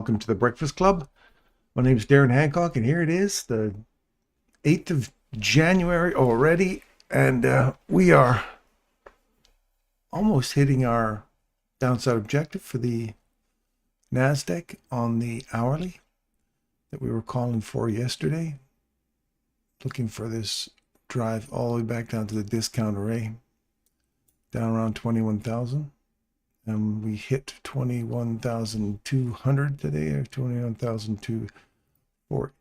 Welcome to the Breakfast Club. My name is Darren Hancock, and here it is, the 8th of January already, and we are almost hitting our downside objective for the NASDAQ on the hourly that we were calling for yesterday. Looking for this drive all the way back down to the discount array, down around 21,000. And we hit 21,200 today, or 21,240.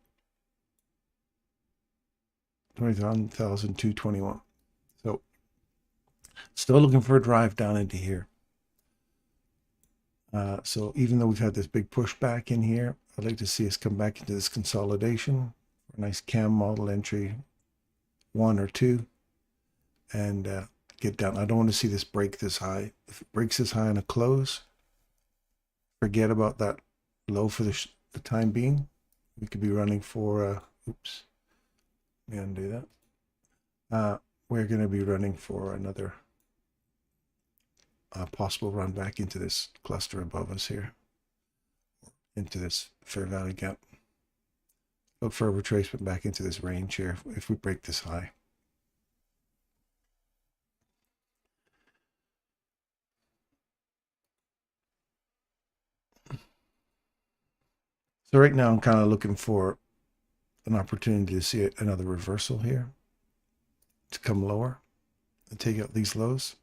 20,221. So still looking for a drive down into here. So even though we've had this big pushback in here, I'd like to see us come back into this consolidation. A nice cam model entry, 1 or 2, and get down. I don't want to see this break this high. If it breaks this high on a close, forget about that low for the time being. We could be running for, oops, let me undo that. We're going to be running for another possible run back into this cluster above us here, into this fair value gap. Look for a retracement back into this range here if we break this high. So right now I'm kind of looking for an opportunity to see another reversal here, to come lower and take out these lows.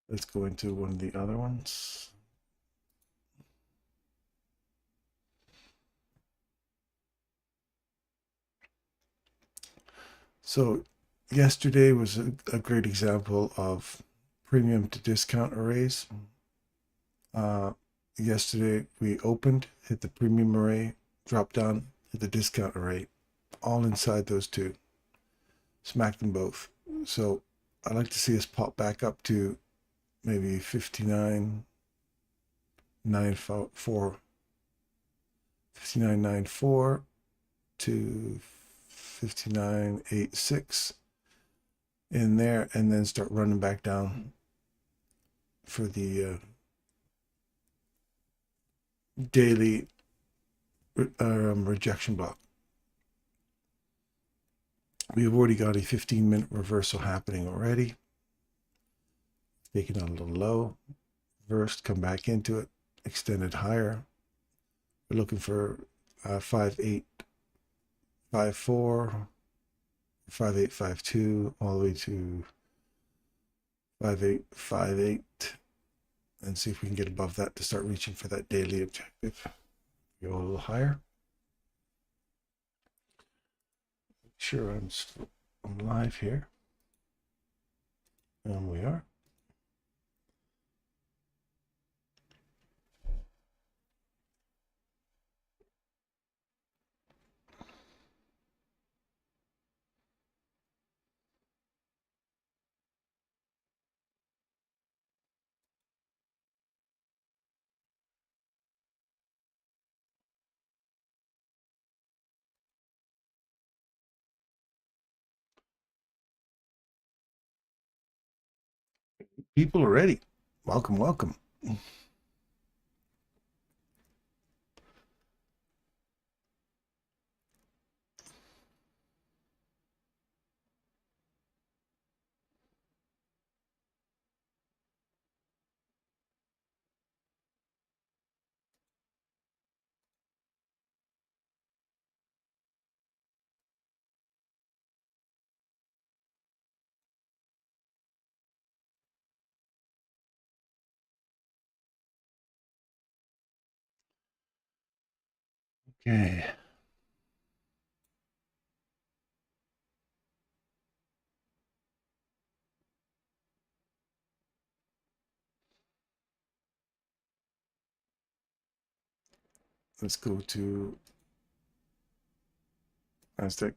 Let's go into one of the other ones. So yesterday was a great example of premium to discount arrays. Yesterday we opened, hit the premium array, dropped down, hit the discount array, all inside those two. Smacked them both. So I'd like to see us pop back up to maybe 59.94, 59.94 to 59.86 in there, and then start running back down for the daily rejection block. We have already got a 15-minute reversal happening already. Taking it a little low, reversed, come back into it, extended higher. We're looking for 5.854, 5.852, all the way to 5.858, and see if we can get above that to start reaching for that daily objective. Go a little higher. Sure, I'm live here. And we are. People are ready. Welcome, welcome. Okay. Let's go to NASDAQ.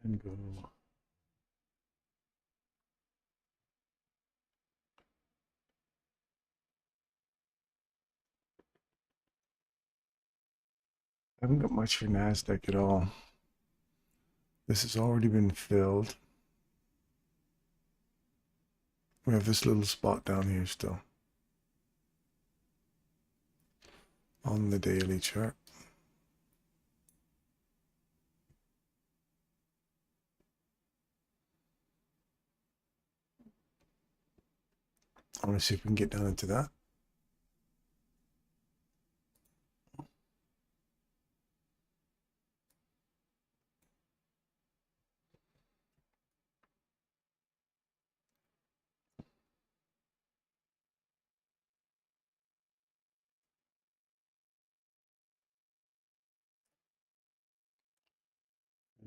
And go I haven't got much for NASDAQ at all. This has already been filled. We have this little spot down here still on the daily chart. I want to see if we can get down into that.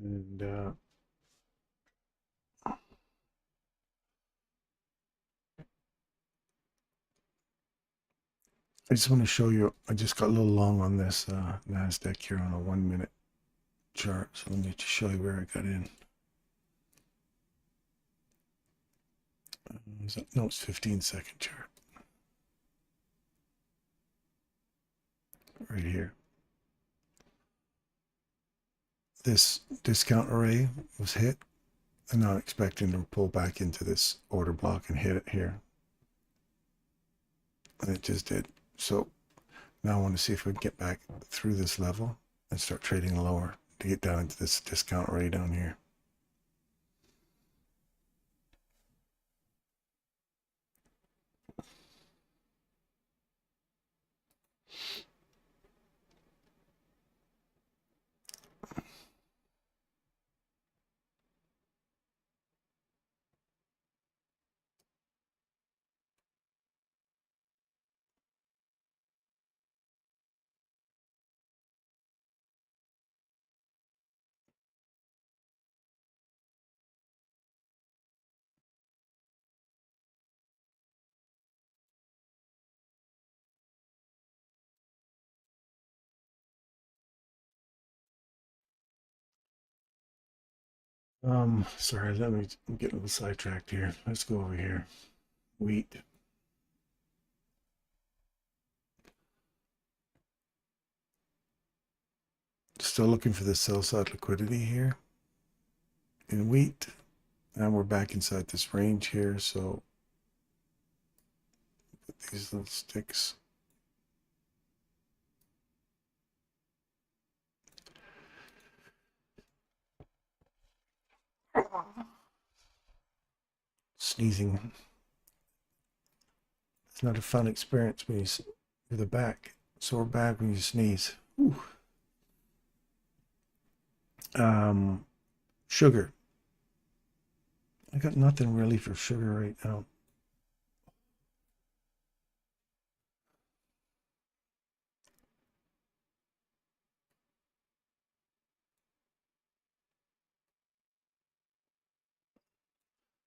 And I just want to show you, I just got a little long on this NASDAQ here on a 1 minute chart. So let me just show you where I got in. No, it's 15-second chart. Right here. This discount array was hit. I'm not expecting to pull back into this order block and hit it here. And it just did. So now I want to see if we can get back through this level and start trading lower to get down into this discount array down here. Sorry, let me get a little sidetracked here. Let's go over here. Wheat. Still looking for the sell side liquidity here in wheat. And we're back inside this range here. So put these little sticks. Sneezing. It's not a fun experience when you with a back. Sore back when you sneeze. Whew. Sugar. I got nothing really for sugar right now.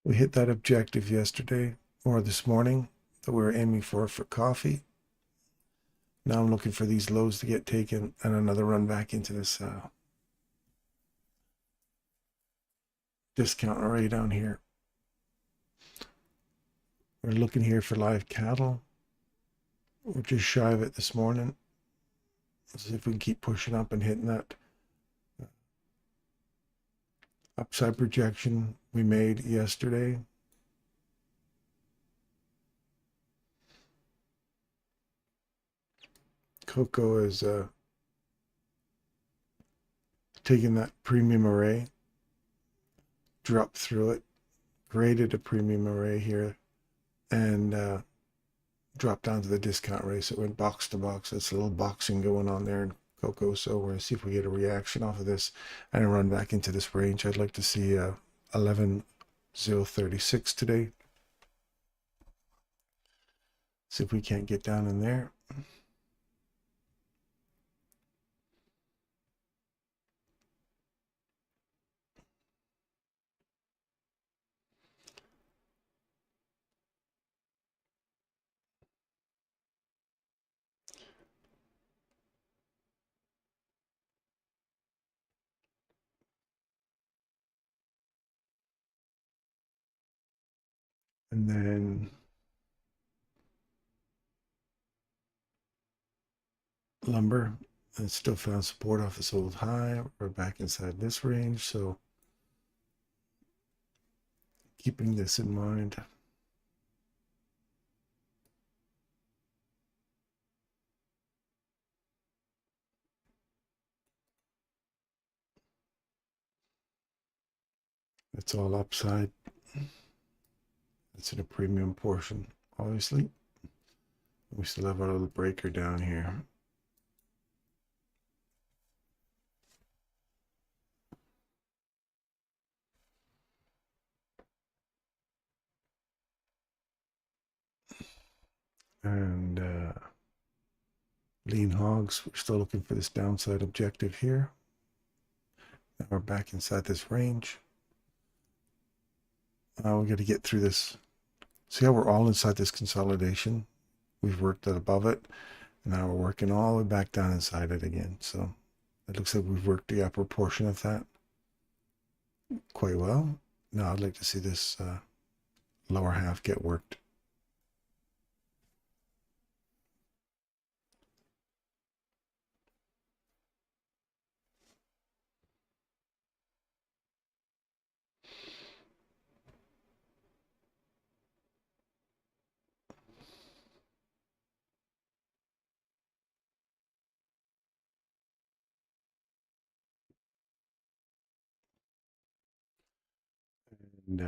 We hit that objective yesterday or this morning that we were aiming for coffee. Now I'm looking for these lows to get taken and another run back into this discount array down here. We're looking here for live cattle. We're just shy of it this morning. Let's see if we can keep pushing up and hitting that upside projection we made yesterday. Cocoa is taking that premium array, dropped through it, created a premium array here, and dropped down to the discount array. So it went box to box. That's a little boxing going on there in cocoa. So we're going to see if we get a reaction off of this and run back into this range. I'd like to see 11,036 today. See if we can't get down in there. And then lumber, and still found support off this old high. We're back inside this range, so keeping this in mind. It's all upside. It's in a premium portion, obviously. We still have our little breaker down here. And lean hogs, we're still looking for this downside objective here. Now we're back inside this range. Now we got to get through this. See how we're all inside this consolidation? We've worked it above it. And now we're working all the way back down inside it again. So it looks like we've worked the upper portion of that quite well. Now I'd like to see this lower half get worked. And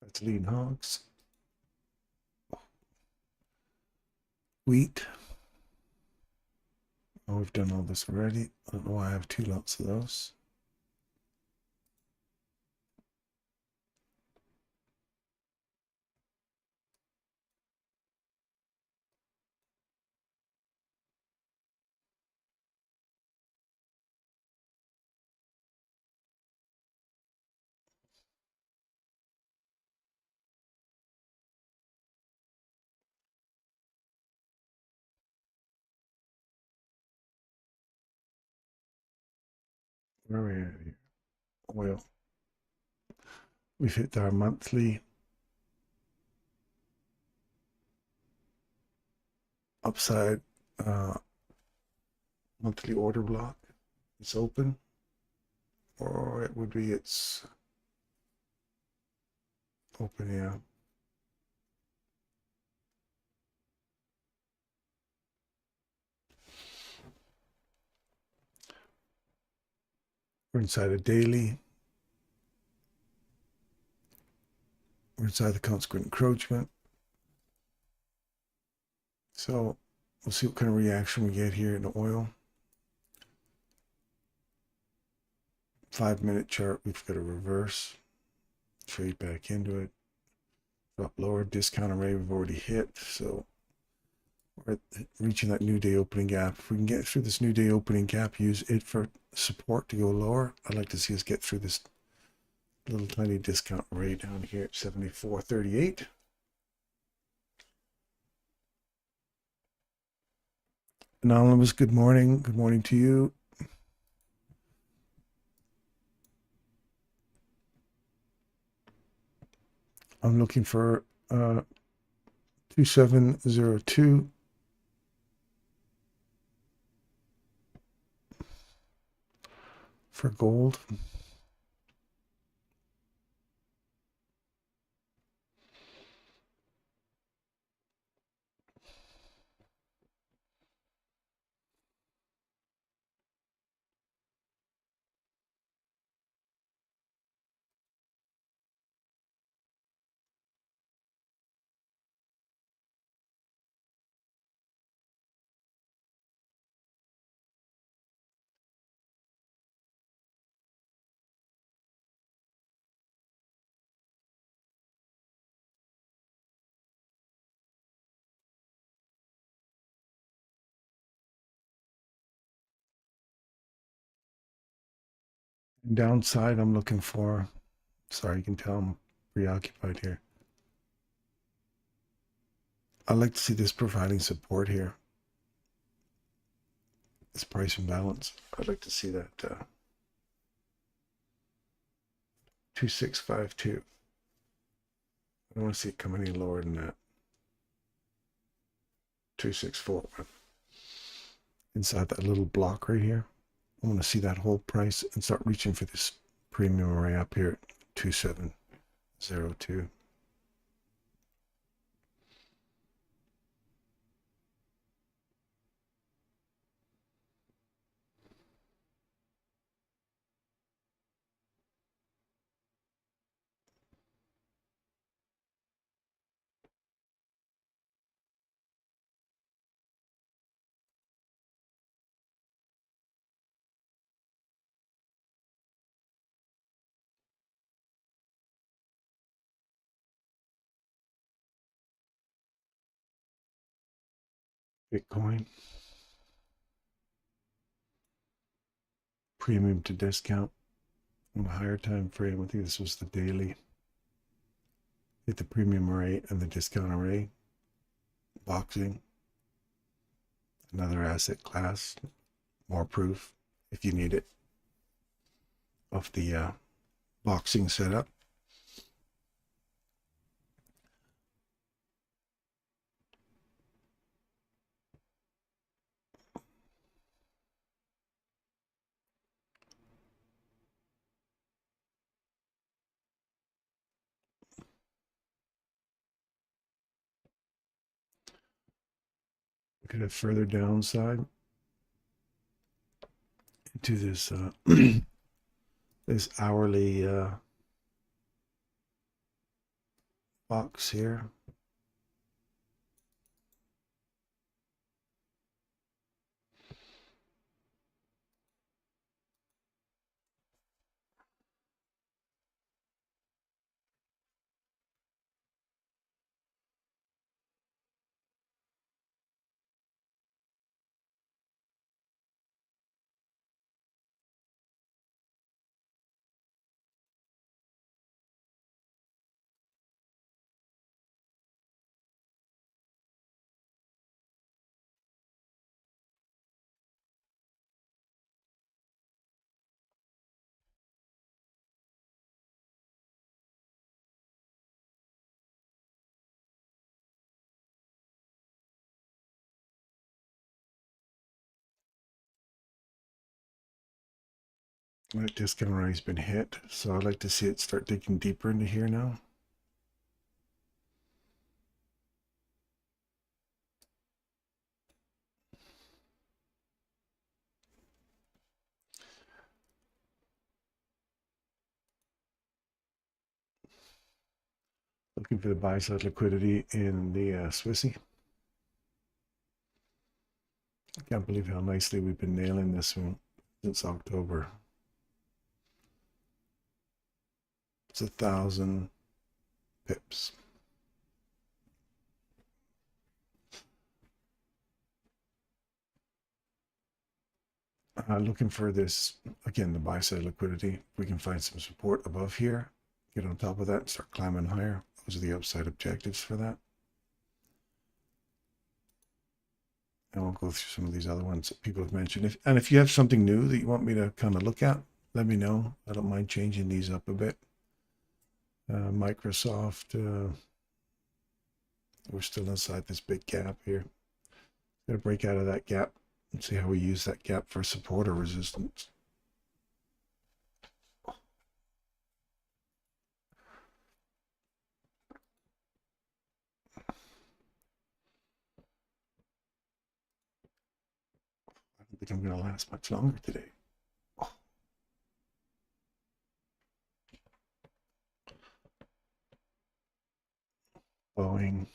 that's lean hogs. Wheat. Oh, we've done all this already. I don't know why I have two lots of those. Where are we at here? Oil. We've hit our monthly upside monthly order block. It's open, or it would be it's open, yeah. We're inside a daily. We're inside the consequent encroachment. So we'll see what kind of reaction we get here in the oil. 5-minute chart, we've got a reverse. Trade back into it. Drop lower, discount array we've already hit. So we're reaching that new day opening gap. If we can get through this new day opening gap, use it for support to go lower. I'd like to see us get through this little tiny discount array down here at 74.38. Anonymous, good morning. Good morning to you. I'm looking for 2702. For gold. Downside, I'm looking for, sorry, you can tell I'm preoccupied here. I'd like to see this providing support here. This price imbalance. I'd like to see that 2652. I don't want to see it come any lower than that. 2641. Inside that little block right here, I want to see that whole price and start reaching for this premium array up here at 2702. Bitcoin. Premium to discount on a higher time frame. I think this was the daily. Hit the premium array and the discount array. Boxing. Another asset class. More proof if you need it of the boxing setup. Look at a further downside into this this hourly box here. That discount array has been hit, so I'd like to see it start digging deeper into here now. Looking for the buy side liquidity in the Swissy. I can't believe how nicely we've been nailing this one since October. It's 1,000 pips. Looking for this, again, the buy side liquidity. If we can find some support above here, get on top of that and start climbing higher. Those are the upside objectives for that. And we'll go through some of these other ones that people have mentioned. If you have something new that you want me to kind of look at, let me know. I don't mind changing these up a bit. Microsoft, we're still inside this big gap here. Got to break out of that gap and see how we use that gap for support or resistance. I don't think I'm going to last much longer today. Boeing.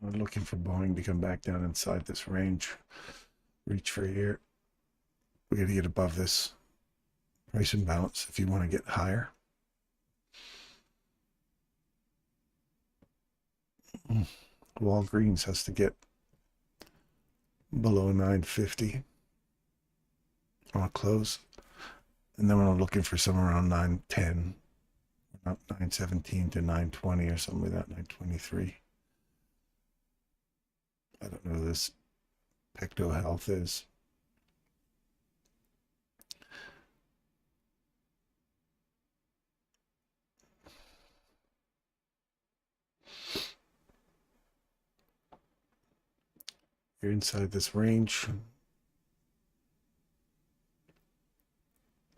I'm looking for Boeing to come back down inside this range. Reach for here. We got to get above this price imbalance if you want to get higher. Walgreens has to get below 950 on a close. And then we're looking for somewhere around 910, not 917 to 920 or something like that, 923. I don't know who this Pecto Health is. You're inside this range.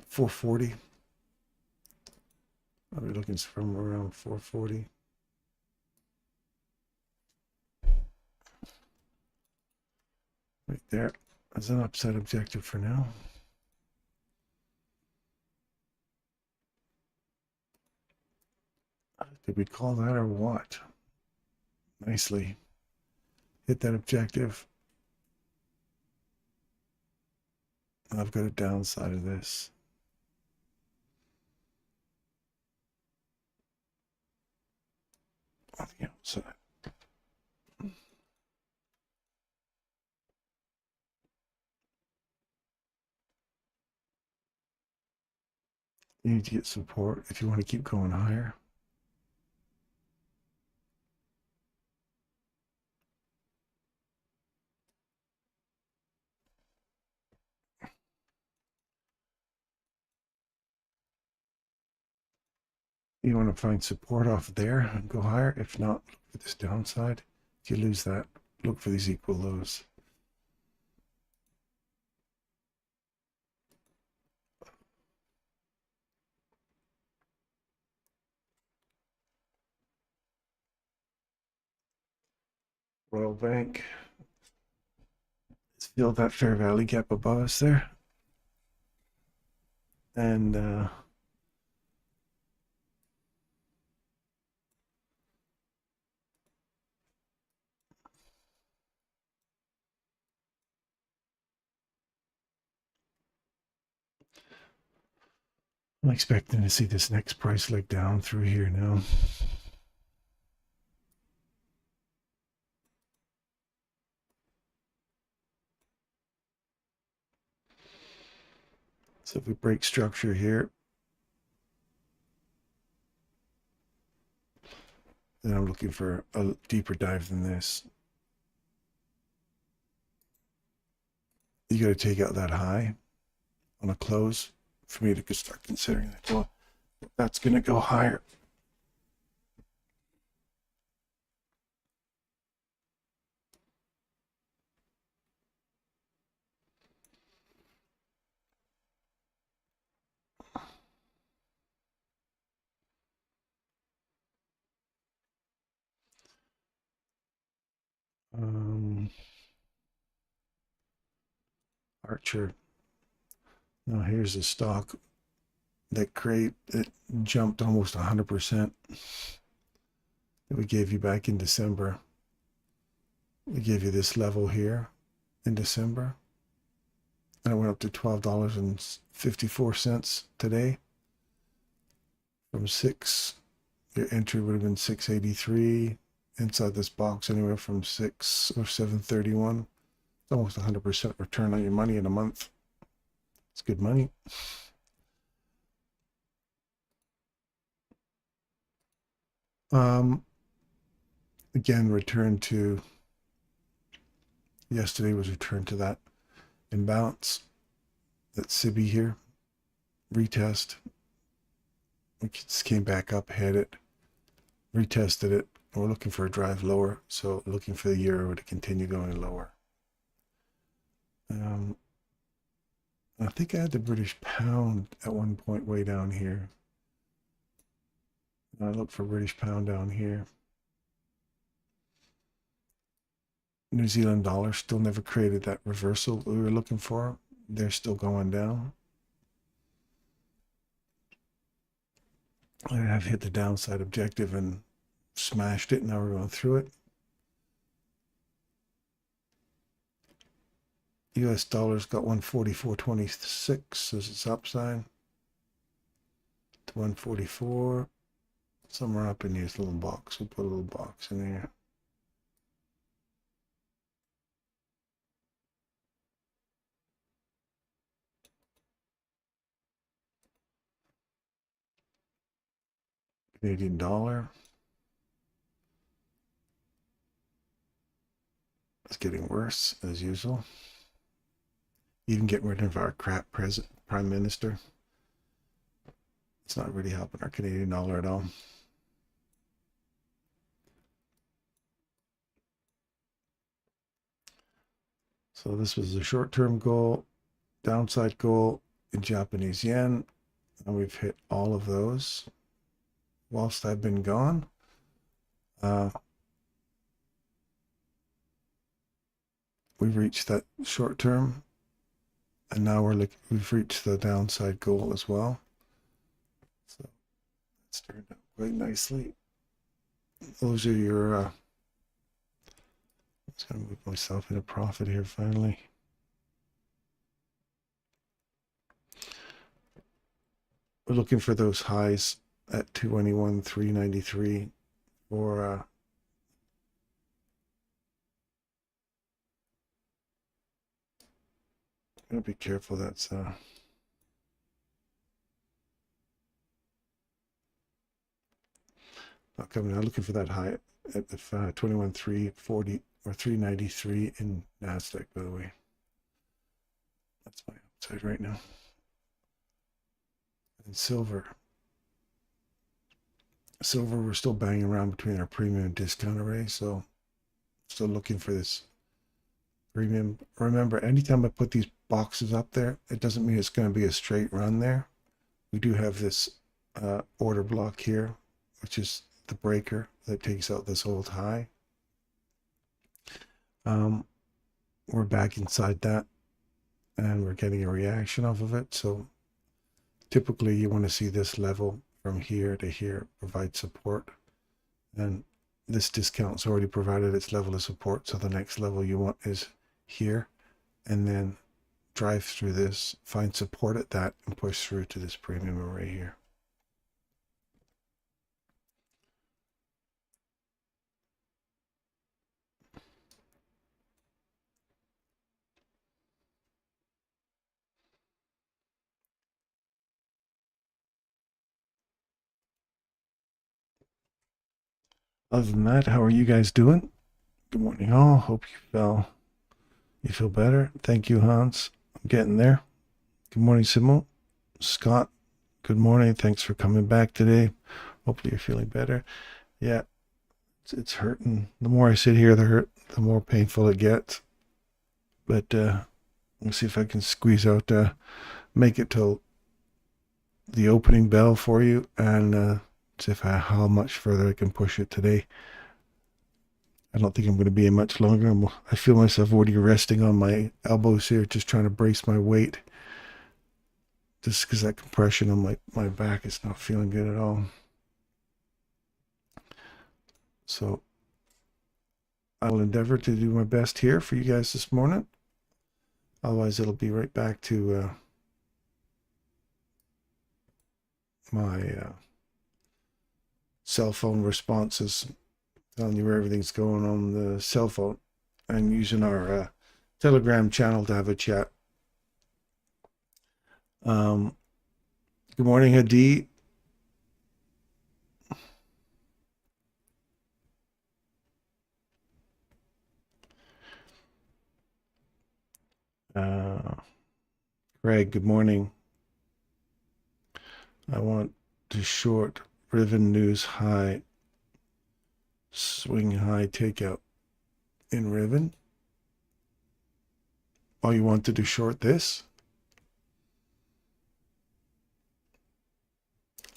440. I'll be looking from around 440. Right there. That's an upside objective for now. Did we call that or what? Nicely. Hit that objective. I've got a downside of this. On the outside. You need to get support if you want to keep going higher. You want to find support off there and go higher. If not, look at this downside. If you lose that, look for these equal lows. Royal Bank. Let's feel that fair value gap above us there. And I'm expecting to see this next price leg down through here now. So if we break structure here, then I'm looking for a deeper dive than this. You got to take out that high on a close for me to start considering that. Well, that's going to go higher. Archer. Now here's a stock that it jumped almost 100% that we gave you back in December. We gave you this level here in December. And it went up to $12.54 today. From 6, your entry would have been 683. Inside this box, anywhere from 6 or 731. It's almost 100% return on your money in a month. It's good money. Again, yesterday was return to that imbalance, that SIBI here, retest. We just came back up, hit it, retested it. We're looking for a drive lower, so looking for the euro to continue going lower. I think I had the British pound at one point way down here. I look for British pound down here. New Zealand dollar still never created that reversal we were looking for. They're still going down. I have hit the downside objective and smashed it. Now we're going through it. US dollar's got 144.26 as its upside to 144. Somewhere up in this little box. We'll put a little box in there. Canadian dollar. It's getting worse as usual. Even getting rid of our crap prime minister. It's not really helping our Canadian dollar at all. So this was a short-term goal, downside goal in Japanese yen, and we've hit all of those whilst I've been gone. We've reached that short term, and now we've reached the downside goal as well. So that's turned out quite nicely. Those are your I'm just gonna move myself into profit here finally. We're looking for those highs at 221,393 or gotta be careful. That's not coming out. Looking for that high at the 21,340 or 393 in Nasdaq. By the way, that's my upside right now. And silver, we're still banging around between our premium and discount array, so still looking for this premium. Remember, anytime I put these boxes up there, it doesn't mean it's going to be a straight run there. We do have this order block here, which is the breaker that takes out this old high. We're back inside that, and we're getting a reaction off of it. So typically you want to see this level from here to here provide support, and this discount's already provided its level of support. So the next level you want is here, and then drive through this, find support at that, and push through to this premium array here. Other than that, how are you guys doing? Good morning all. Hope you feel better. Thank you, Hans. I'm getting there. Good morning, Simon. Scott, good morning. Thanks for coming back today. Hopefully you're feeling better. Yeah, it's hurting. The more I sit here, the more painful it gets. But we'll see if I can squeeze out, make it till the opening bell for you, and see how much further I can push it today. I don't think I'm going to be in much longer. I feel myself already resting on my elbows here, just trying to brace my weight. Just because that compression on my back is not feeling good at all. So I will endeavor to do my best here for you guys this morning. Otherwise, it'll be right back to my cell phone responses, telling you where everything's going on the cell phone, and using our Telegram channel to have a chat. Good morning, Hadi. Craig, good morning. I want to short Riven News high, swing high takeout in Riven. Oh, you wanted to short this?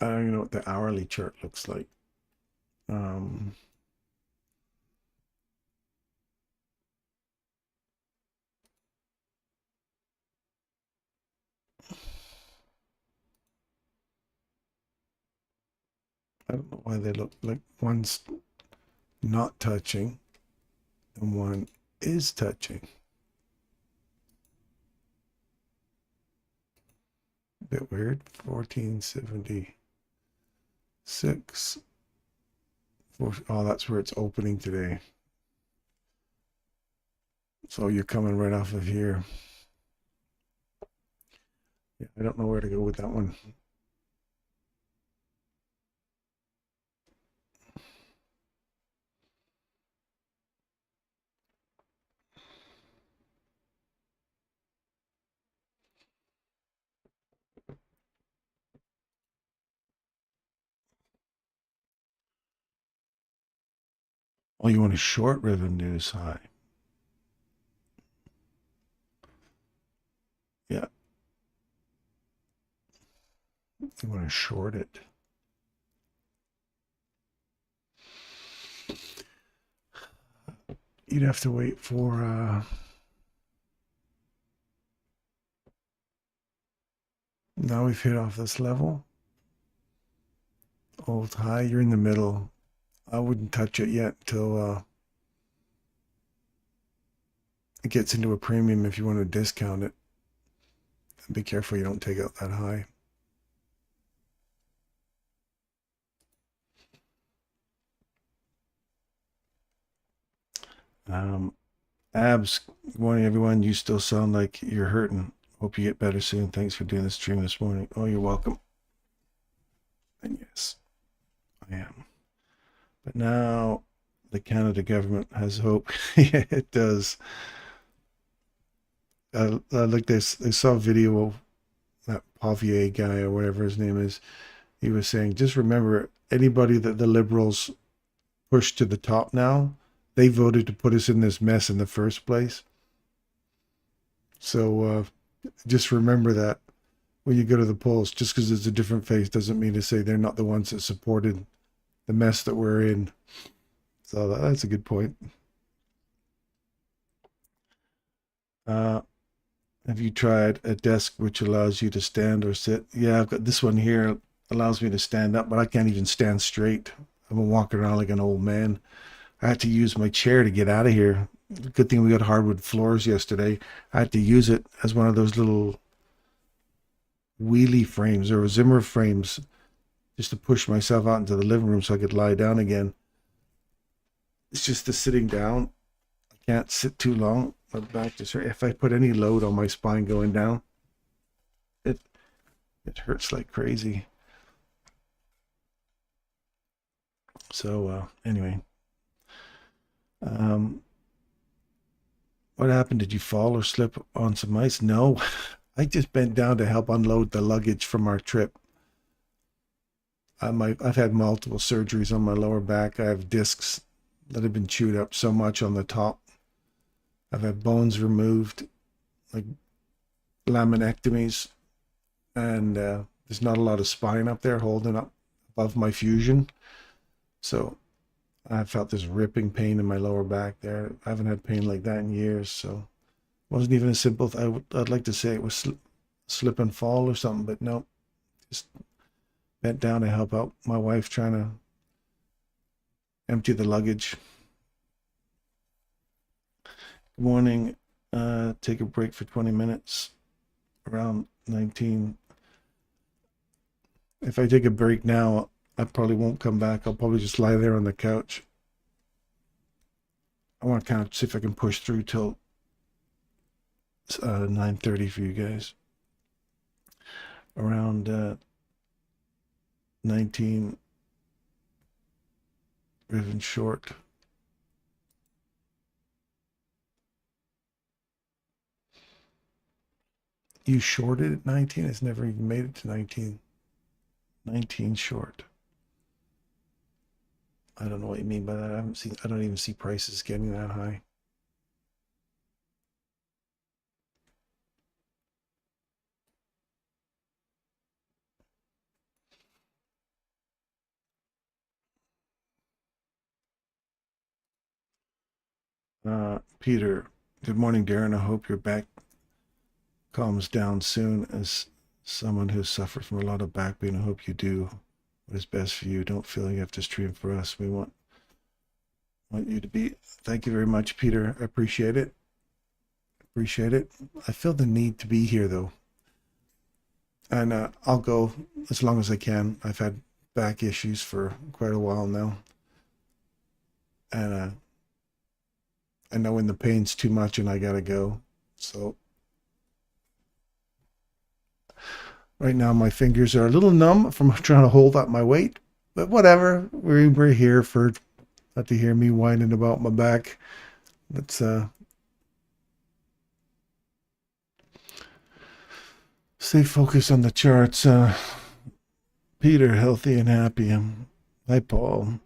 I don't even know what the hourly chart looks like. I don't know why they look like one's not touching and one is touching. A bit weird. 1476. Oh, that's where it's opening today. So you're coming right off of here. Yeah, I don't know where to go with that one. Oh, you want a short Riven News high? Yeah. You want to short it. You'd have to wait for now we've hit off this level. Hold high, you're in the middle. I wouldn't touch it yet till it gets into a premium if you want to discount it. Be careful you don't take out that high. Abs, good morning everyone. You still sound like you're hurting. Hope you get better soon. Thanks for doing the stream this morning. Oh, you're welcome. And yes, I am. But now the Canada government has hope. Yeah, it does. Like this, I saw a video of that Pavier guy or whatever his name is. He was saying, just remember, anybody that the Liberals pushed to the top now, they voted to put us in this mess in the first place. So just remember that when you go to the polls. Just because it's a different face doesn't mean to say they're not the ones that supported the mess that we're in. So that's a good point. Have you tried a desk which allows you to stand or sit? Yeah, I've got this one here. Allows me to stand up, but I can't even stand straight. I've been walking around like an old man. I had to use my chair to get out of here. Good thing we got hardwood floors yesterday. I had to use it as one of those little wheelie frames or Zimmer frames just to push myself out into the living room so I could lie down again. It's just the sitting down. I can't sit too long. My back just hurt. If I put any load on my spine going down, it hurts like crazy. So anyway, what happened? Did you fall or slip on some ice? No, I just bent down to help unload the luggage from our trip. I've had multiple surgeries on my lower back. I have discs that have been chewed up so much on the top. I've had bones removed, like laminectomies, and there's not a lot of spine up there holding up above my fusion. So I felt this ripping pain in my lower back there. I haven't had pain like that in years. So it wasn't even a simple, I'd like to say it was slip and fall or something, but no, just bent down to help out my wife trying to empty the luggage. Good morning. Take a break for 20 minutes around 19. If I take a break now, I probably won't come back. I'll probably just lie there on the couch. I want to kind of see if I can push through till 9:30 for you guys. Around 19, riven short. You shorted at 19? It's never even made it to 19. 19 short. I don't know what you mean by that. I don't even see prices getting that high. Peter, good morning, Darren. I hope your back calms down soon. As someone who suffers from a lot of back pain, I hope you do what is best for you. Don't feel you have to stream for us. We want you to be. Thank you very much, Peter. I appreciate it. Appreciate it. I feel the need to be here though, and I'll go as long as I can. I've had back issues for quite a while now, and I know when the pain's too much and I gotta go. So right now my fingers are a little numb from trying to hold up my weight, but whatever. We're here for not to hear me whining about my back. Let's stay focused on the charts. Peter, healthy and happy. Hi, Paul.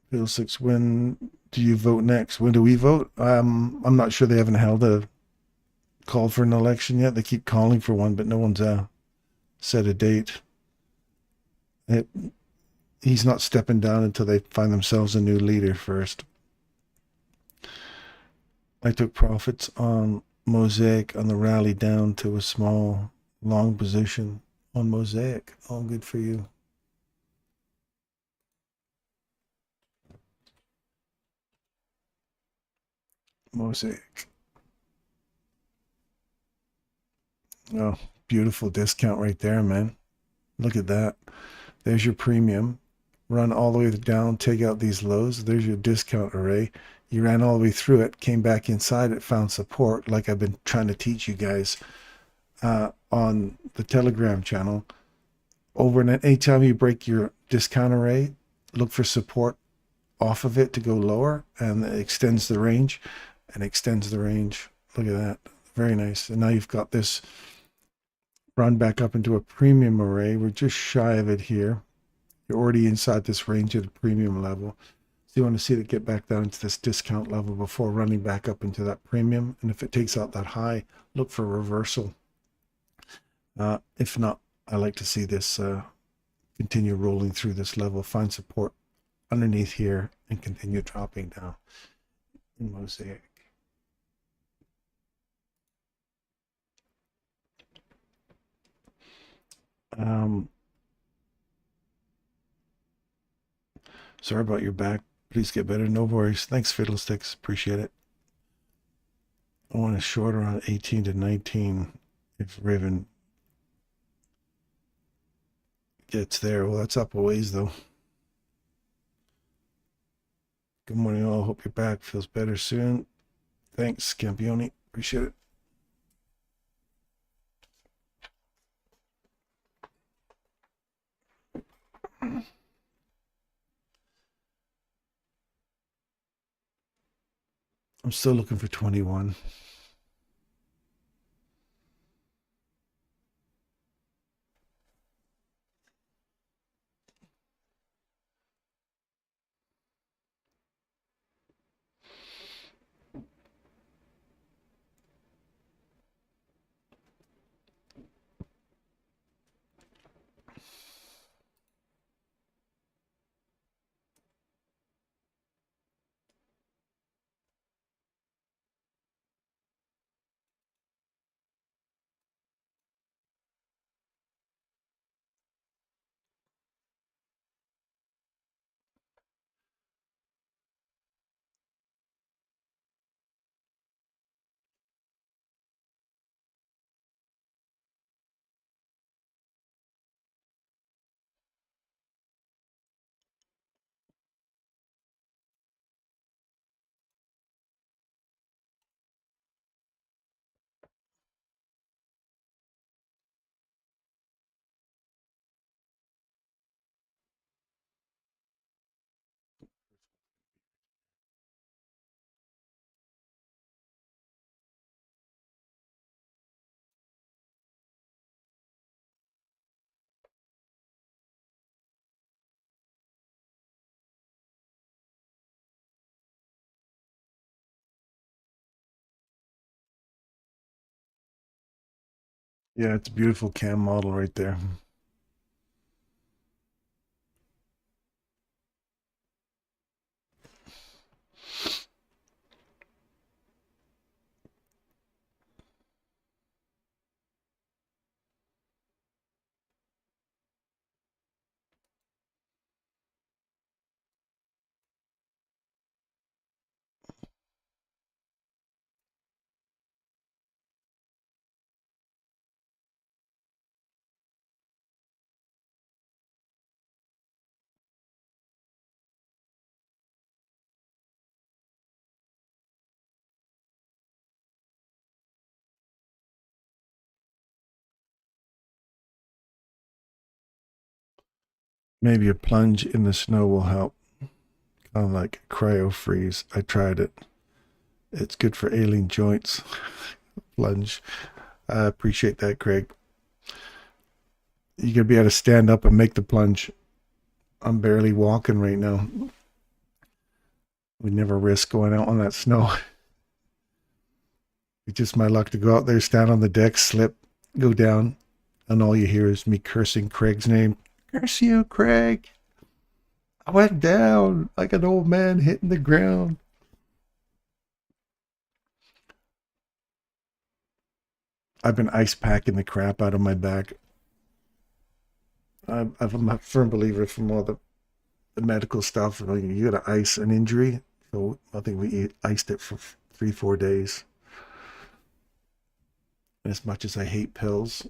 Bill 6, when do you vote next? When do we vote? I'm not sure. They haven't held a called for an election yet. They keep calling for one, but no one's set a date. He's not stepping down until they find themselves a new leader first. I took profits on Mosaic on the rally down to a small long position on Mosaic. All good for you. Mosaic. Oh, beautiful discount right there, man. Look at that. There's your premium. Run all the way down, take out these lows. There's your discount array. You ran all the way through it, came back inside it, found support, like I've been trying to teach you guys on the Telegram channel. Overnight, anytime you break your discount array, look for support off of it to go lower, and it extends the range and extends the range. Look at that. Very nice. And now you've got this run back up into a premium array. We're just shy of it here. You're already inside this range at a premium level. So you want to see it get back down to this discount level before running back up into that premium. And if it takes out that high, look for reversal. If not, I like to see this continue rolling through this level, find support underneath here, and continue dropping down in Mosaic. Sorry about your back. Please get better. No worries. Thanks, Fiddlesticks. Appreciate it. I want to short around 18 to 19 if Riven gets there. Well, that's up a ways, though. Good morning, all. Hope your back feels better soon. Thanks, Campione. Appreciate it. I'm still looking for 21. Yeah, it's a beautiful cam model right there. Maybe a plunge in the snow will help. Kind of like cryo freeze. I tried it. It's good for ailing joints. Plunge. I appreciate that, Craig. You're gonna be able to stand up and make the plunge. I'm barely walking right now. We never risk going out on that snow. It's just my luck to go out there, stand on the deck, slip, go down, and all you hear is me cursing Craig's name. Curse you, Craig. I went down like an old man hitting the ground. I've been ice packing the crap out of my back. I'm a firm believer from all the medical stuff. You got to ice an injury. So I think we iced it for 3-4 days. And as much as I hate pills,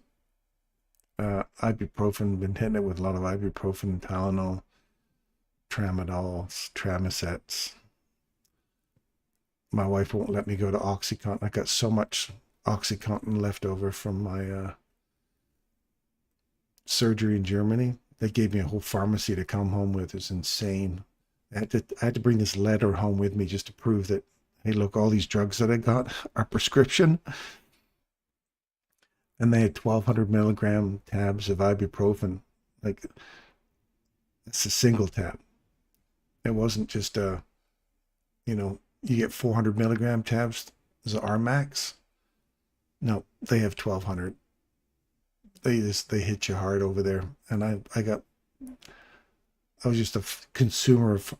ibuprofen, been hitting it with a lot of ibuprofen, Tylenol, tramadols, Tramacets. My wife won't let me go to OxyContin. I got so much OxyContin left over from my surgery in Germany. They gave me a whole pharmacy to come home with. It's insane. I had to bring this letter home with me just to prove that, hey, look, all these drugs that I got are prescription. And they had 1,200 milligram tabs of ibuprofen. Like, it's a single tab. It wasn't just you get 400 milligram tabs as an RMAX. No, they have 1,200. They hit you hard over there. And I was just a consumer of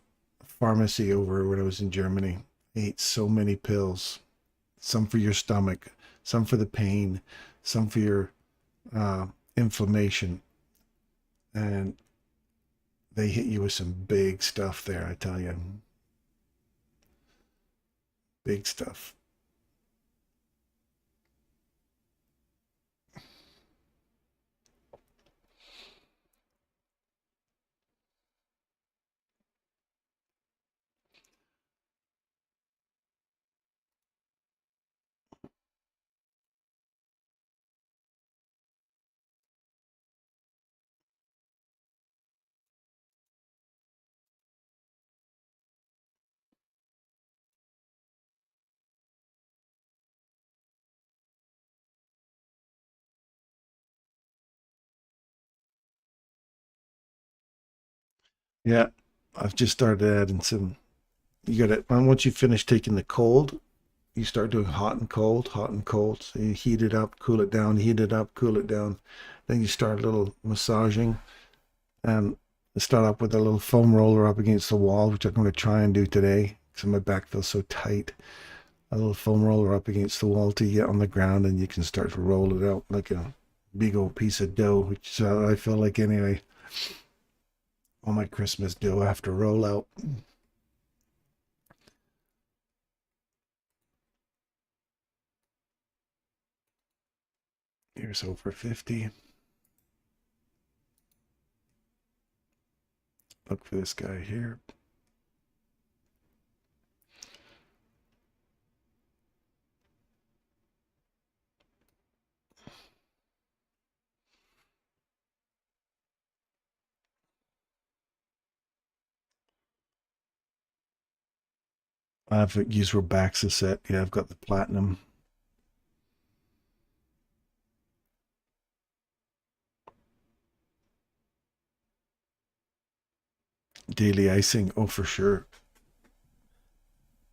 pharmacy over when I was in Germany. I ate so many pills, some for your stomach, some for the pain, some for your inflammation, and they hit you with some big stuff there, I tell you. Big stuff. Yeah, I've just started adding some. You got it. Once you finish taking the cold, you start doing hot and cold, hot and cold. So you heat it up, cool it down, heat it up, cool it down. Then you start a little massaging, and start up with a little foam roller up against the wall, which I'm going to try and do today because my back feels so tight. A little foam roller up against the wall till you get on the ground, and you can start to roll it out like a big old piece of dough, which is how I feel like anyway. All my Christmas dough I have to roll out. Here's over 50. Look for this guy here. I've used Robaxa set. Yeah, I've got the platinum. Daily icing. Oh, for sure.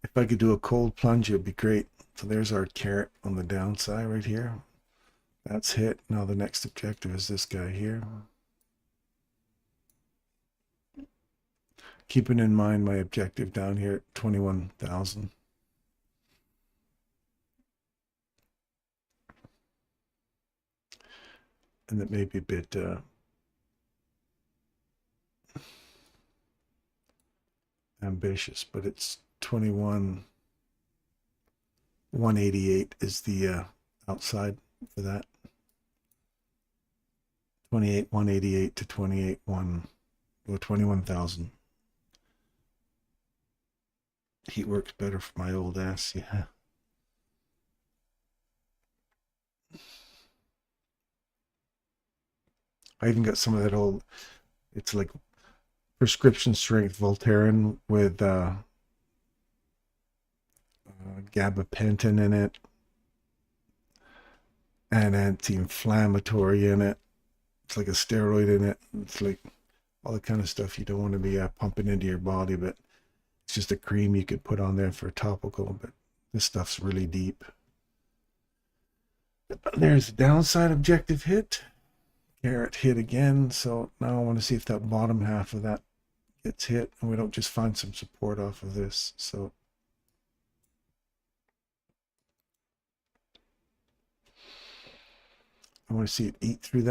If I could do a cold plunge, it'd be great. So there's our carrot on the downside right here. That's hit. Now the next objective is this guy here. Keeping in mind my objective down here at 21,000. And that may be a bit ambitious, but it's 21,188 is the outside for that. 28,188 to 21,000. Heat works better for my old ass, yeah. I even got some of that old, it's like prescription strength Voltaren with gabapentin in it and anti-inflammatory in it. It's like a steroid in it. It's like all the kind of stuff you don't want to be pumping into your body, but it's just a cream you could put on there for topical. But this stuff's really deep. There's the downside objective hit. Carrot hit again. So now I want to see if that bottom half of that gets hit and we don't just find some support off of this. So I want to see it eat through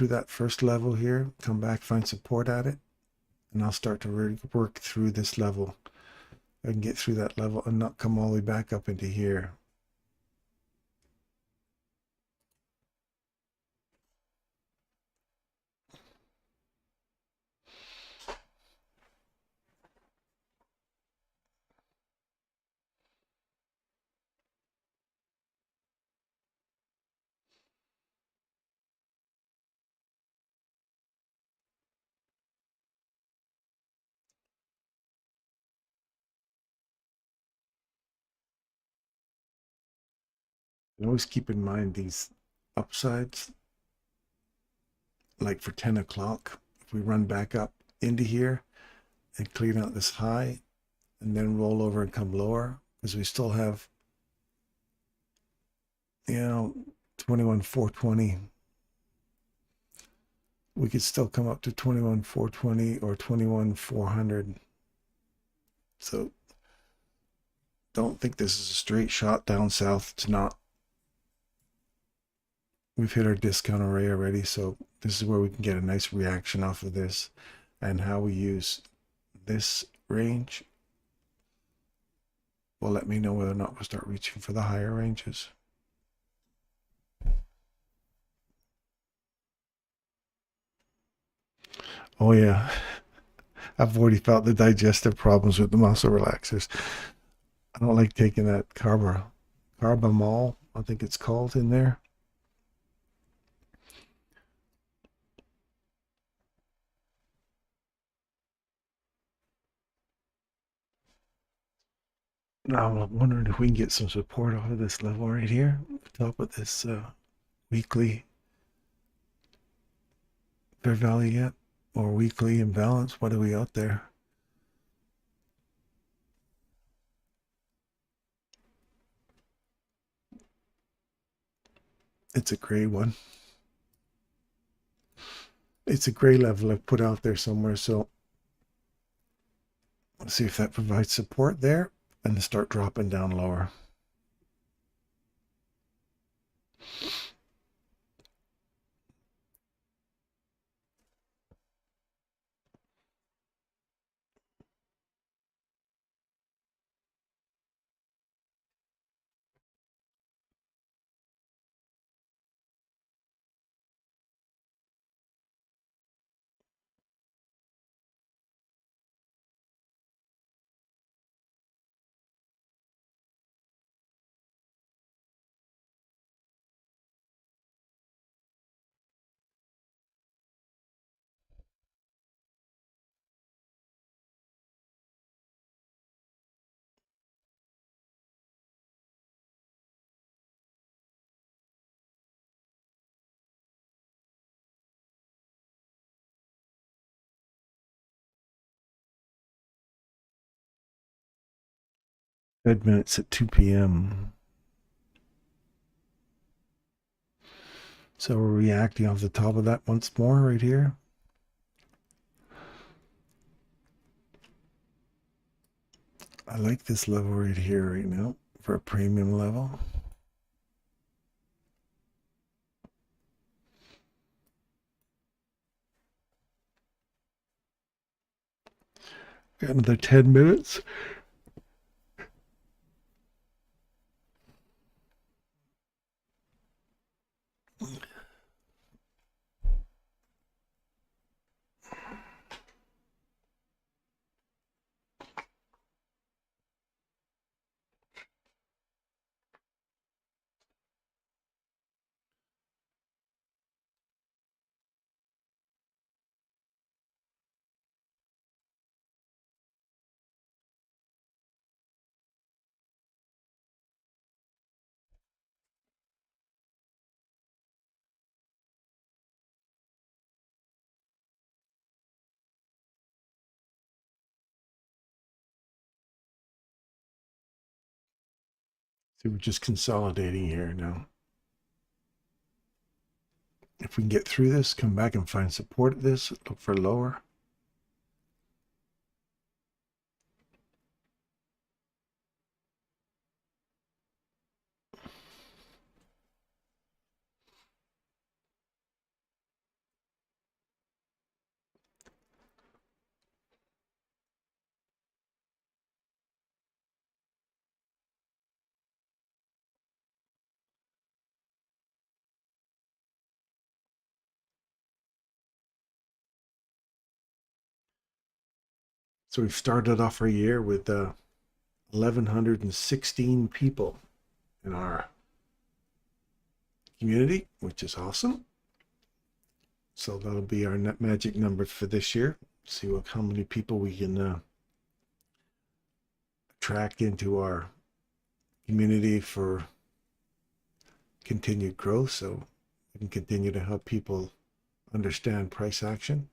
that first level here, come back, find support at it, and I'll start to really work through this level. I can get through that level and not come all the way back up into here. And always keep in mind these upsides, like for 10 o'clock, if we run back up into here and clean out this high and then roll over and come lower, because we still have, 21,420. We could still come up to 21,420 or 21,400. So don't think this is a straight shot down south. It's not. We've hit our discount array already, so this is where we can get a nice reaction off of this, and how we use this range will let me know whether or not we'll start reaching for the higher ranges. Oh yeah, I've already felt the digestive problems with the muscle relaxers. I don't like taking that carbamol, I think it's called, in there. Now I'm wondering if we can get some support off of this level right here, top of this weekly fair value yet, or weekly imbalance. What are we out there? It's a gray one. It's a gray level I've put out there somewhere, so let's see if that provides support there and to start dropping down lower. Fed minutes at 2 p.m. So we're reacting off the top of that once more right here. I like this level right here right now for a premium level. Got another 10 minutes. So we're just consolidating here now. If we can get through this, come back and find support at this, look for lower. So we've started off our year with 1,116 people in our community, which is awesome. So that'll be our net magic number for this year. See how many people we can attract into our community for continued growth, so we can continue to help people understand price action.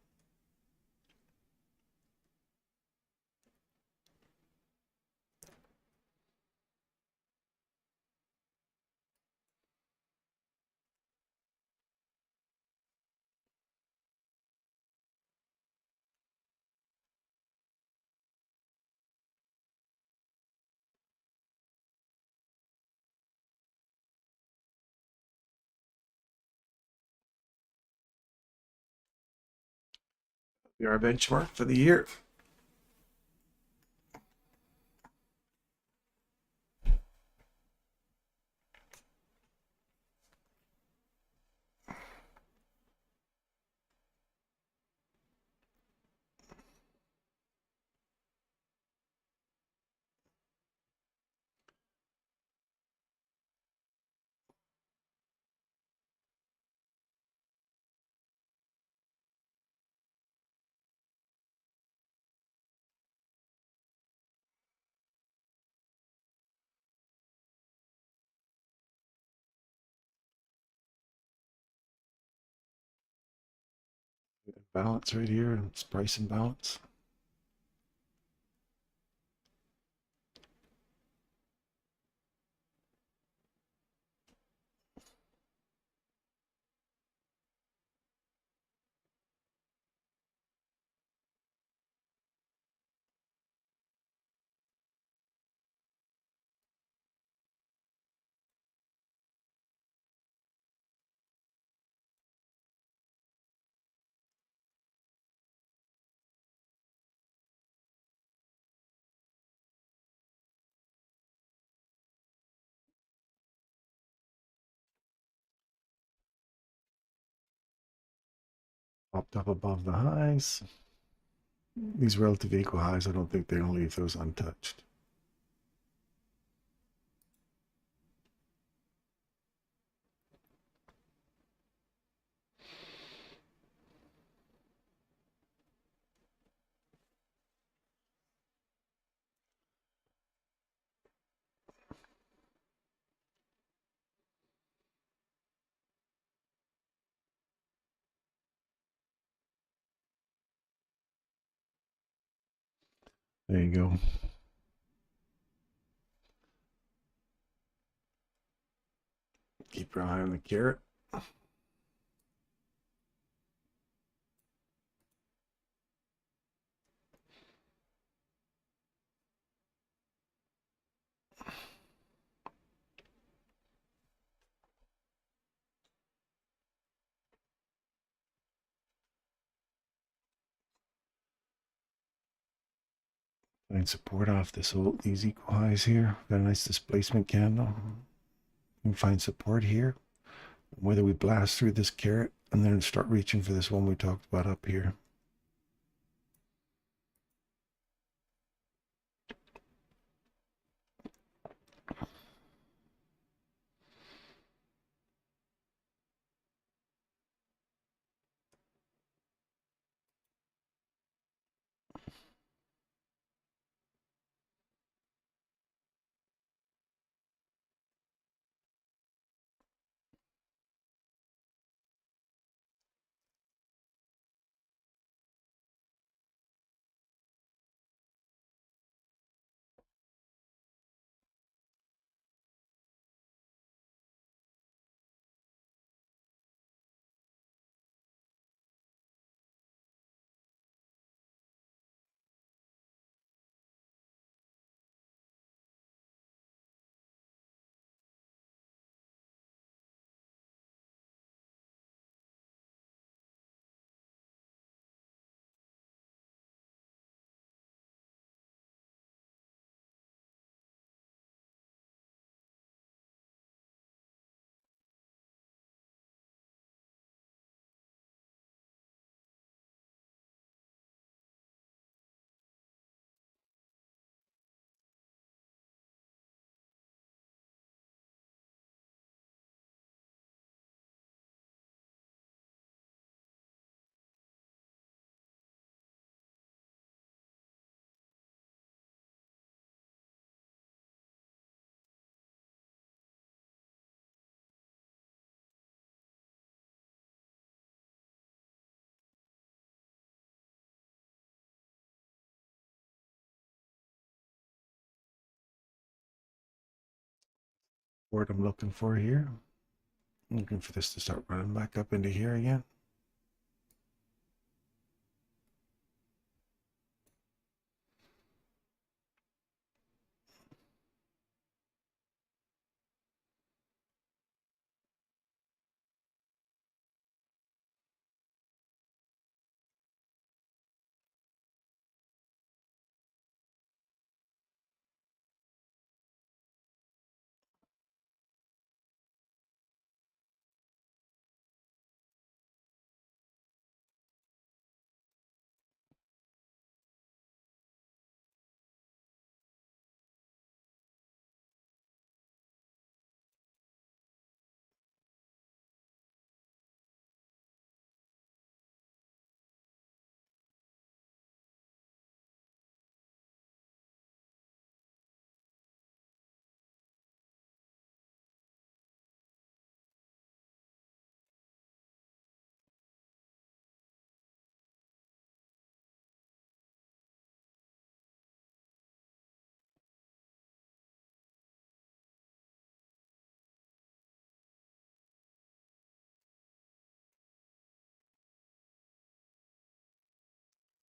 Be our benchmark for the year. Balance right here, and it's price and balance. Popped up above the highs. These relative equal highs, I don't think they're going to leave those untouched. There you go. Keep your eye on the carrot. Find support off these equal highs here. Got a nice displacement candle. You can find support here. Whether we blast through this carrot and then start reaching for this one we talked about up here. word I'm looking for here. I'm looking for this to start running back up into here again.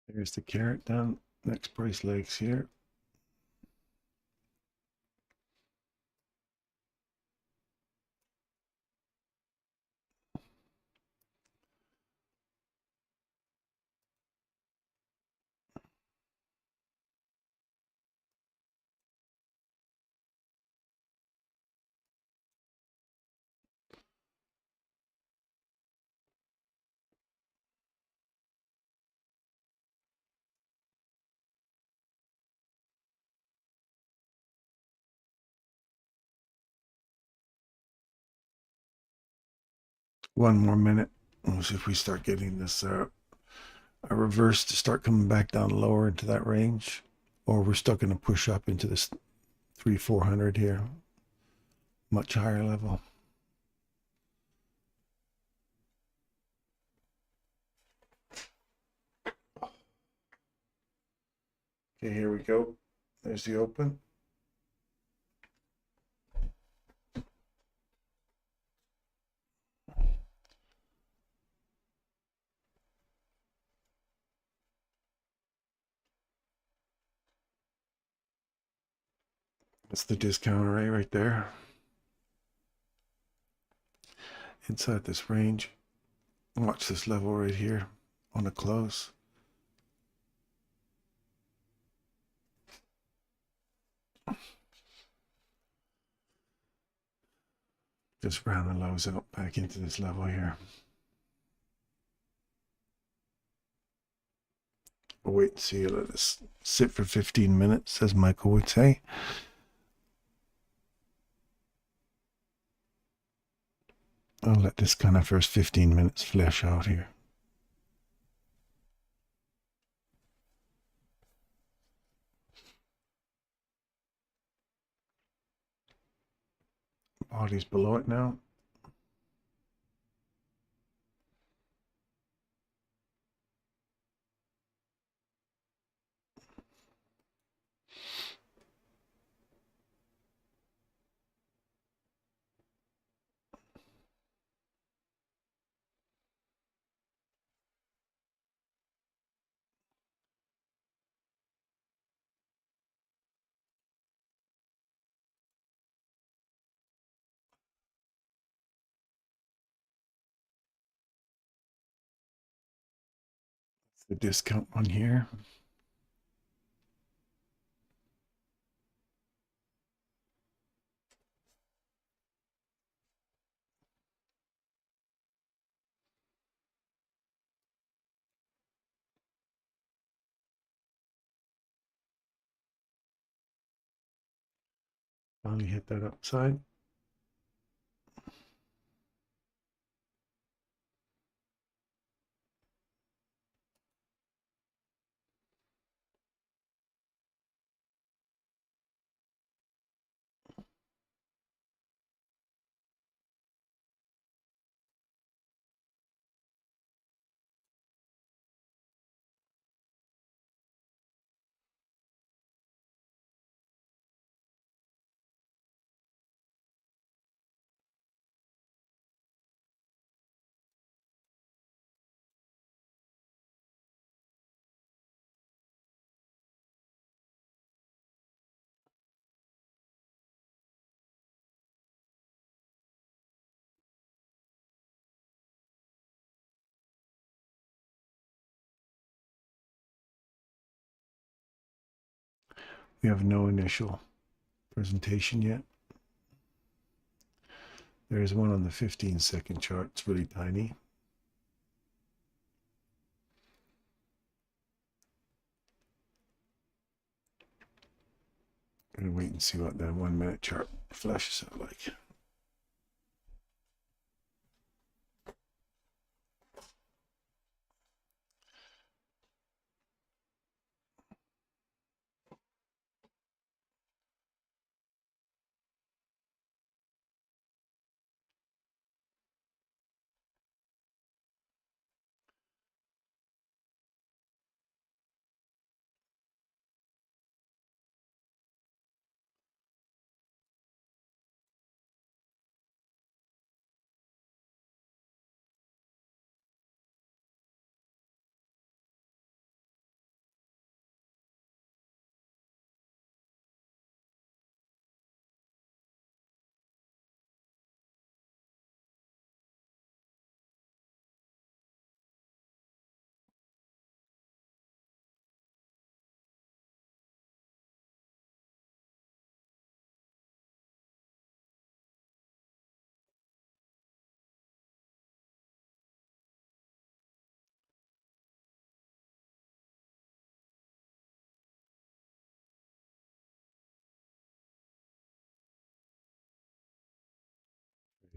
There's the carrot down. Next price legs here. One more minute. We'll see if we start getting this a reverse to start coming back down lower into that range, or we're still going to push up into this 3,400 here, much higher level. Okay, here we go. There's the open. That's the discount array right there. Inside this range, watch this level right here on a close. Just round the lows out back into this level here. We'll wait and see. Let this sit for 15 minutes, as Michael would say. I'll let this kind of first 15 minutes flesh out here. Body's below it now. The discount one here. Finally hit that upside. We have no initial presentation yet. There's one on the 15-second chart. It's really tiny. I'm going to wait and see what that 1 minute chart flashes out like.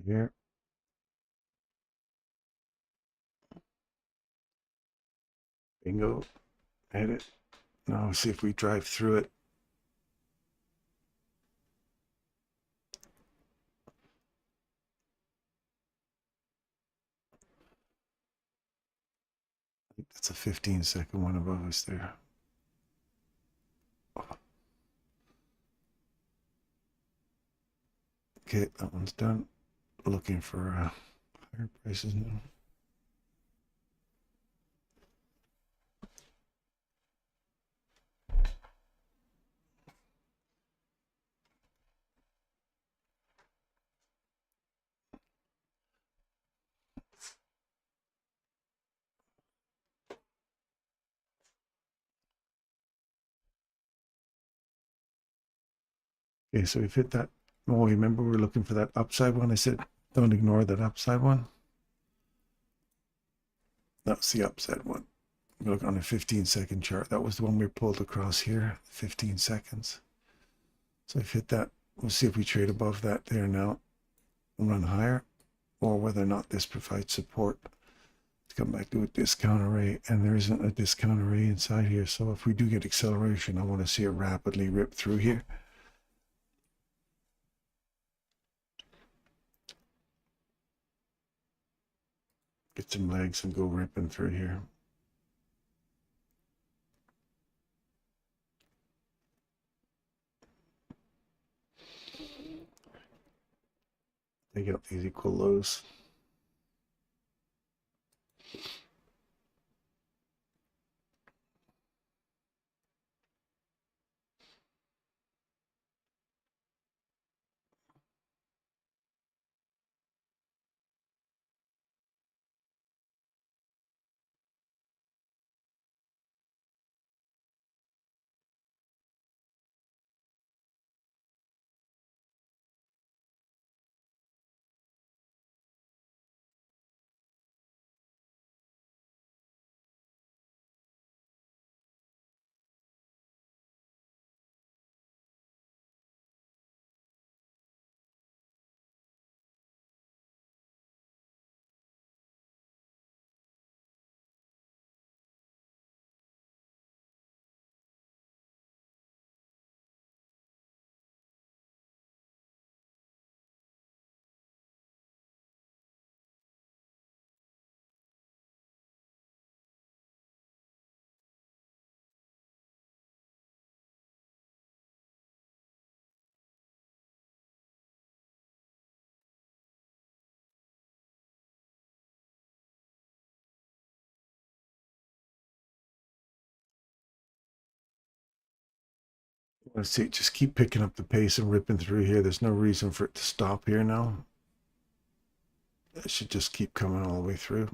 Here. Bingo. Edit. Now see if we drive through it. I think that's a 15-second one above us there. Okay, that one's done. Looking for higher prices now. Okay, so we've hit that. Oh, remember we're looking for that upside one? I said, don't ignore that upside one. That's the upside one. Look on a 15-second chart. That was the one we pulled across here, 15 seconds. So I've hit that. We'll see if we trade above that there now and run higher, or whether or not this provides support to come back to a discount array. And there isn't a discount array inside here. So if we do get acceleration, I want to see it rapidly rip through here. Get some legs and go ripping through here. Take out these equal lows. Let's see, just keep picking up the pace and ripping through here. There's no reason for it to stop here now. It should just keep coming all the way through.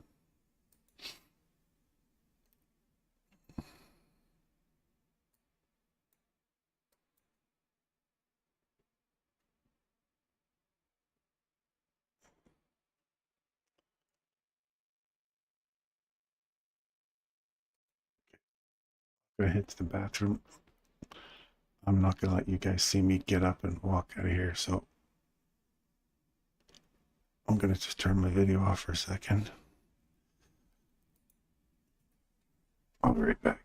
gonna head to the bathroom. I'm not gonna let you guys see me get up and walk out of here, so I'm gonna just turn my video off for a second. I'll be right back.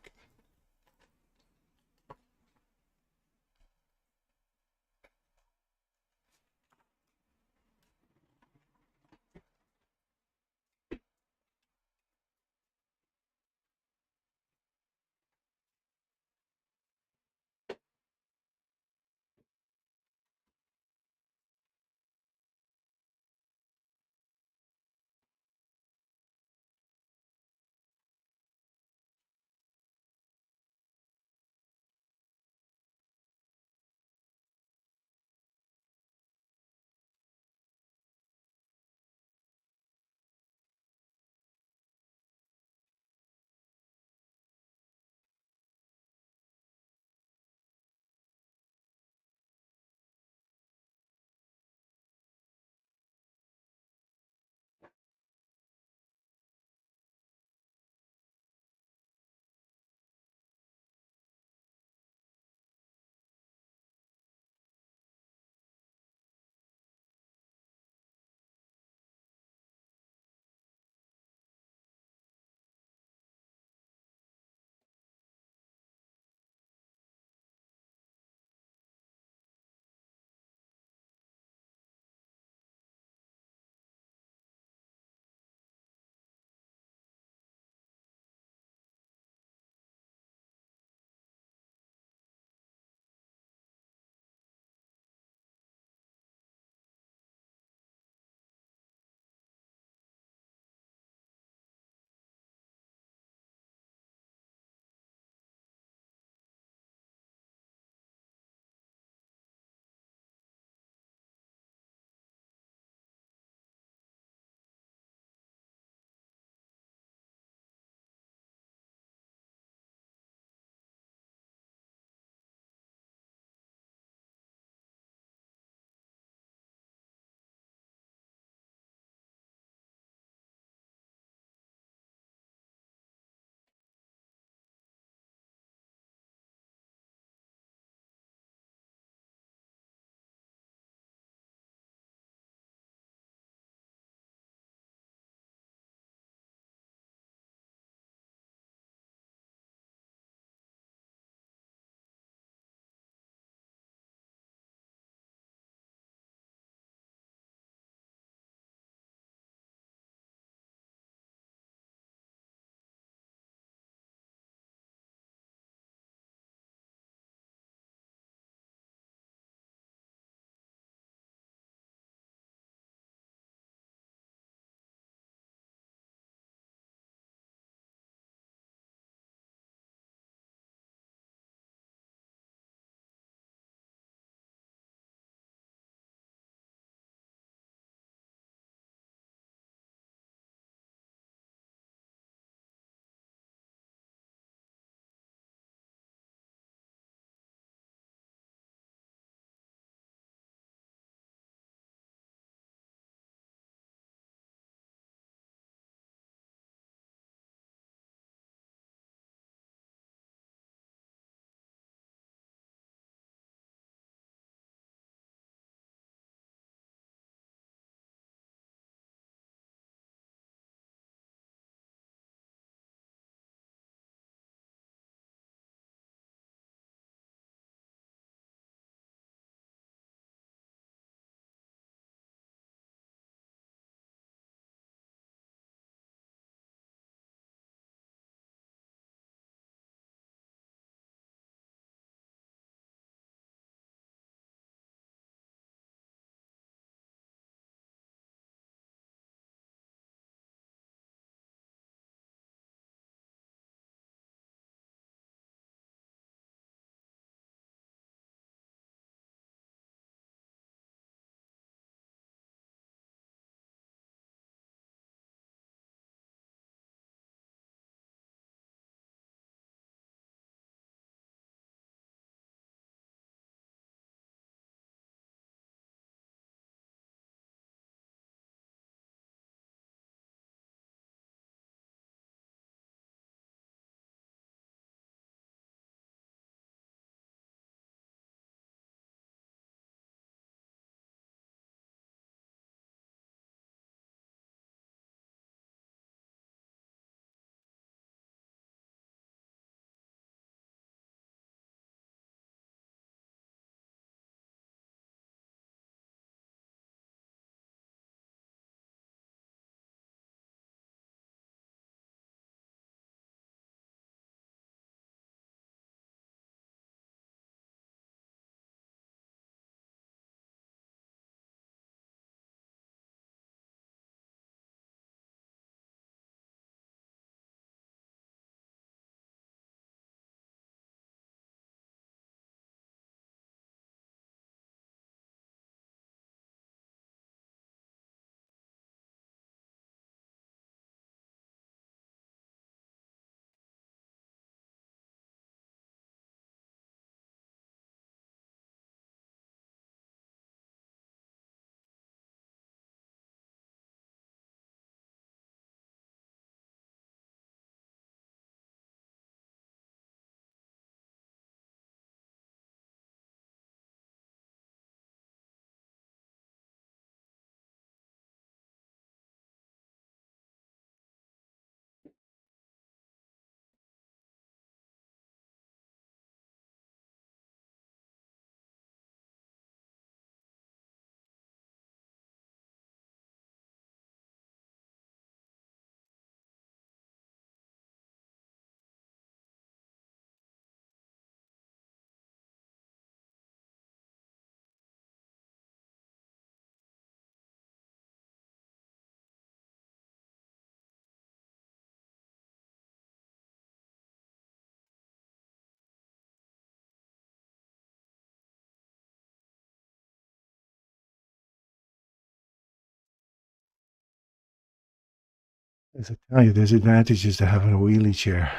As I tell you, there's advantages to having a wheelie chair.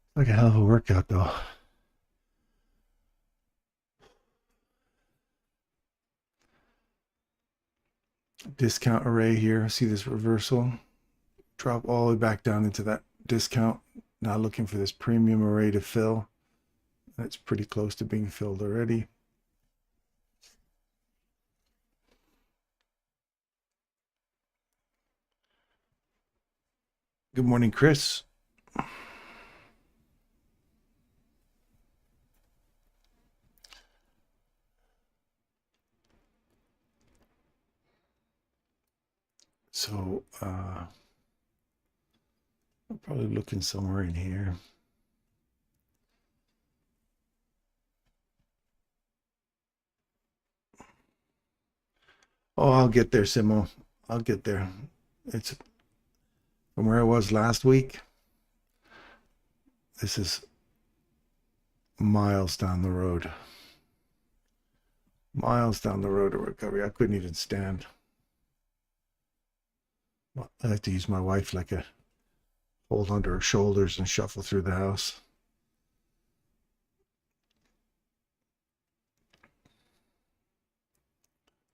It's like a hell of a workout, though. Discount array here. See this reversal? Drop all the way back down into that discount. Now looking for this premium array to fill. That's pretty close to being filled already. Good morning, Chris. So I'm probably looking somewhere in here. Oh, I'll get there, Simo. I'll get there. It's from where I was last week. This is miles down the road. Miles down the road of recovery. I couldn't even stand. I have to use my wife like a hold onto her shoulders and shuffle through the house.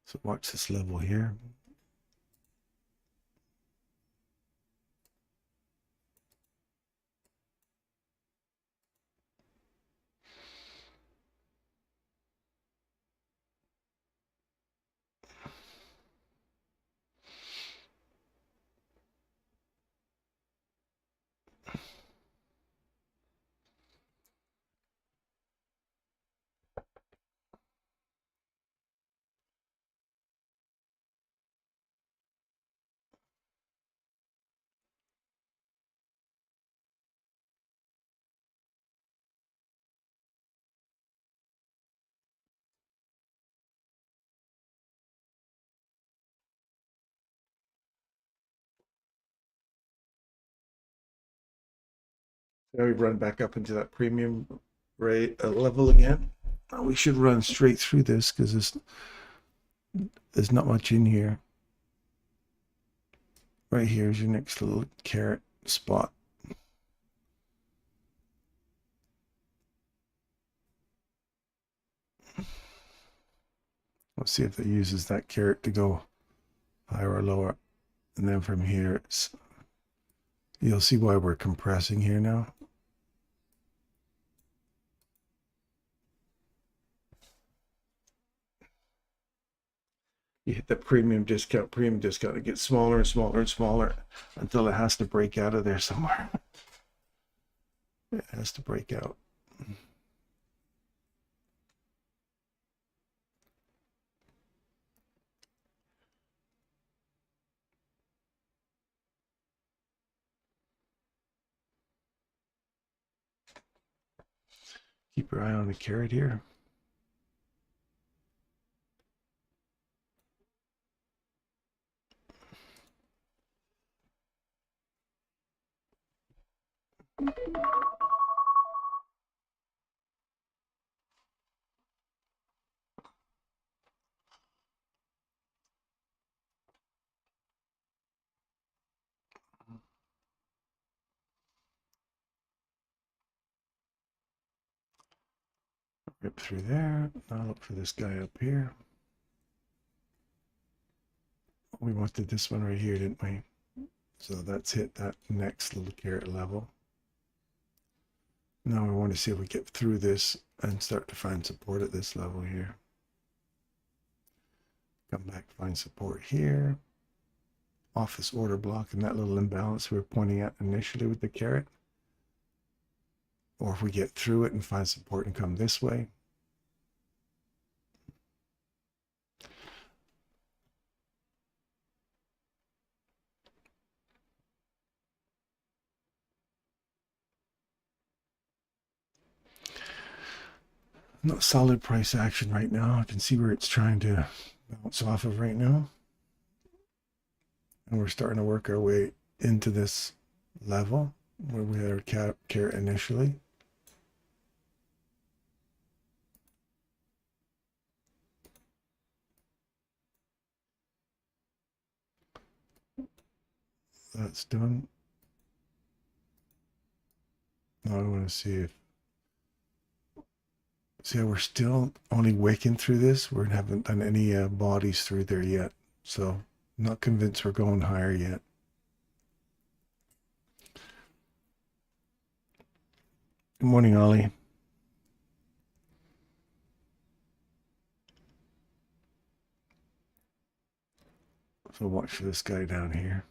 So watch this level here. Now we run back up into that premium rate level again. We should run straight through this because there's not much in here. Right here is your next little carrot spot. Let's see if it uses that carrot to go higher or lower. And then from here, you'll see why we're compressing here now. You hit the premium discount, it gets smaller and smaller and smaller until it has to break out of there somewhere. It has to break out. Keep your eye on the carrot here. Rip through there. Now look for this guy up here. We wanted this one right here, didn't we? So that's hit that next little carrot level. Now we want to see if we get through this and start to find support at this level here. Come back, find support here. Off this order block and that little imbalance we were pointing at initially with the carrot. Or if we get through it and find support and come this way. Not solid price action right now. I can see where it's trying to bounce off of right now. And we're starting to work our way into this level where we had our carrot initially. That's done. Now I want to see how we're still only waking through this. We haven't done any bodies through there yet. So I'm not convinced we're going higher yet. Good morning, Ollie. So watch for this guy down here.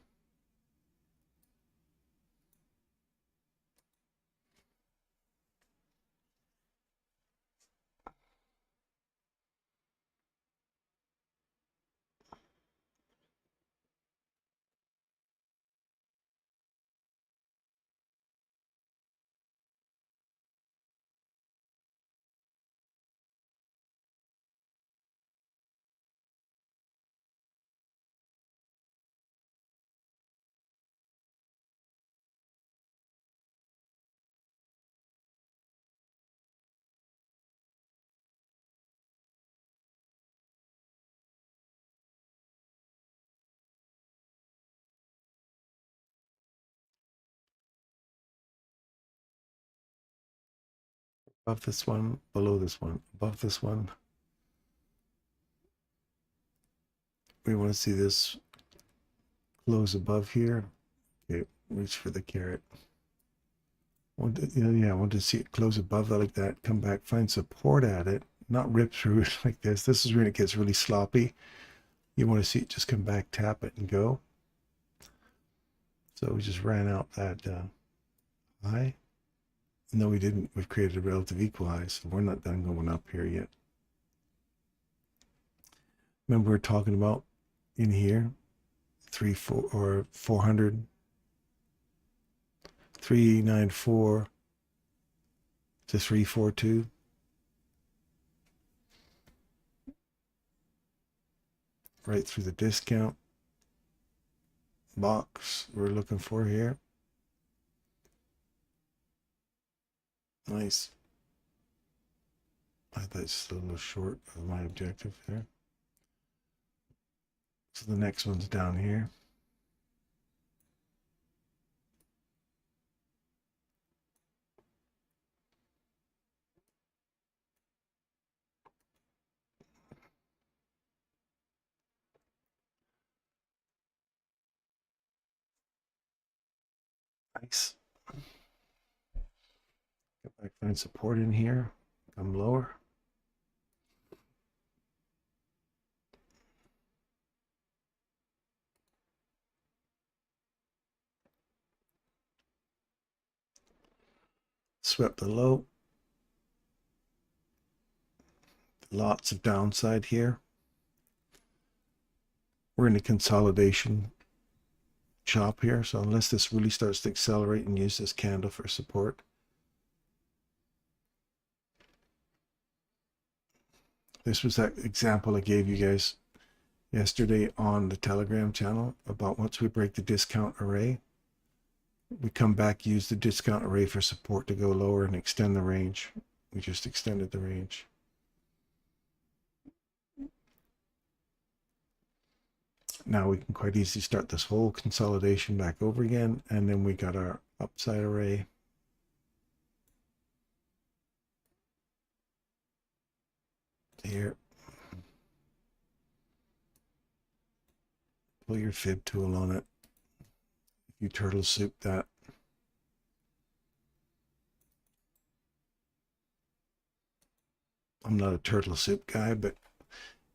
Above this one, below this one, above this one. We want to see this close above here. Okay, reach for the carrot. I want to see it close above that like that, come back, find support at it, not rip through it like this. This is when it gets really sloppy. You want to see it just come back, tap it, and go. So we just ran out that high. No, we didn't. We've created a relative equal high, so we're not done going up here yet. Remember we're talking about in here, 400, 394 to 342. Right through the discount box we're looking for here. Nice. That's a little short of my objective there. So the next one's down here. Nice. Go back, find support in here. Come lower. Swept the low. Lots of downside here. We're in a consolidation chop here, so unless this really starts to accelerate and use this candle for support. This was that example I gave you guys yesterday on the Telegram channel about once we break the discount array, we come back, use the discount array for support to go lower and extend the range. We just extended the range. Now we can quite easily start this whole consolidation back over again, and then we got our upside array. Here. Pull your fib tool on it. If you turtle soup that. I'm not a turtle soup guy, but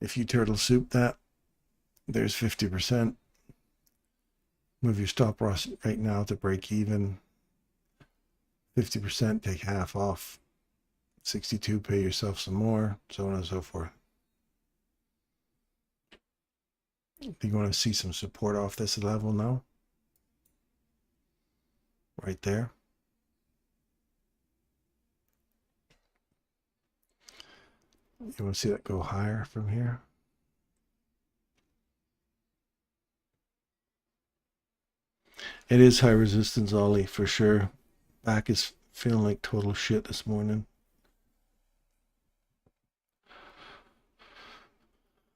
if you turtle soup that, there's 50%. Move your stop loss right now to break even. 50%, take half off. 62, pay yourself some more, so on and so forth. You want to see some support off this level now? Right there. You want to see that go higher from here? It is high resistance, Ollie, for sure. Back is feeling like total shit this morning.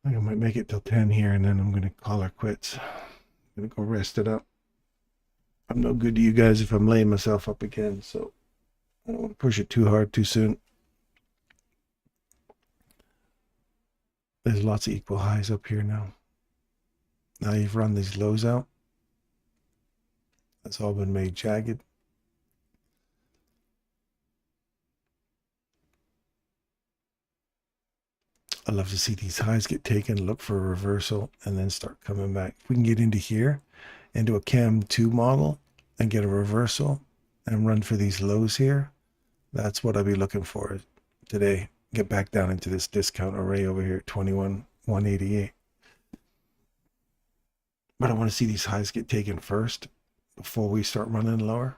I think I might make it till 10 here, and then I'm going to call her quits. I'm going to go rest it up. I'm no good to you guys if I'm laying myself up again, so I don't want to push it too hard too soon. There's lots of equal highs up here now. Now you've run these lows out. That's all been made jagged. I love to see these highs get taken, look for a reversal, and then start coming back. If we can get into here, into a CAM 2 model, and get a reversal and run for these lows here, that's what I'll be looking for today. Get back down into this discount array over here at 21,188. But I want to see these highs get taken first before we start running lower.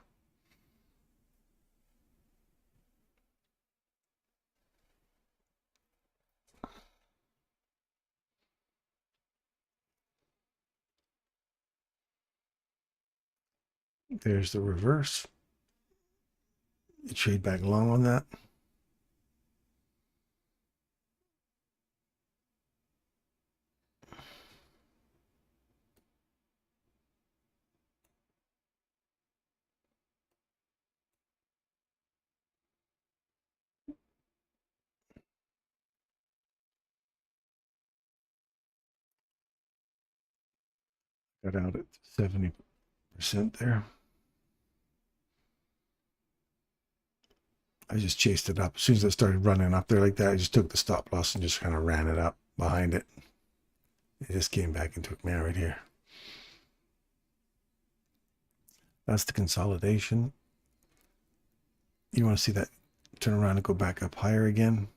There's the reverse. You trade back long on that. Got out at 70% there. I just chased it up. As soon as I started running up there like that, I just took the stop loss and just kind of ran it up behind it. It just came back and took me out right here. That's the consolidation. You want to see that turn around and go back up higher again.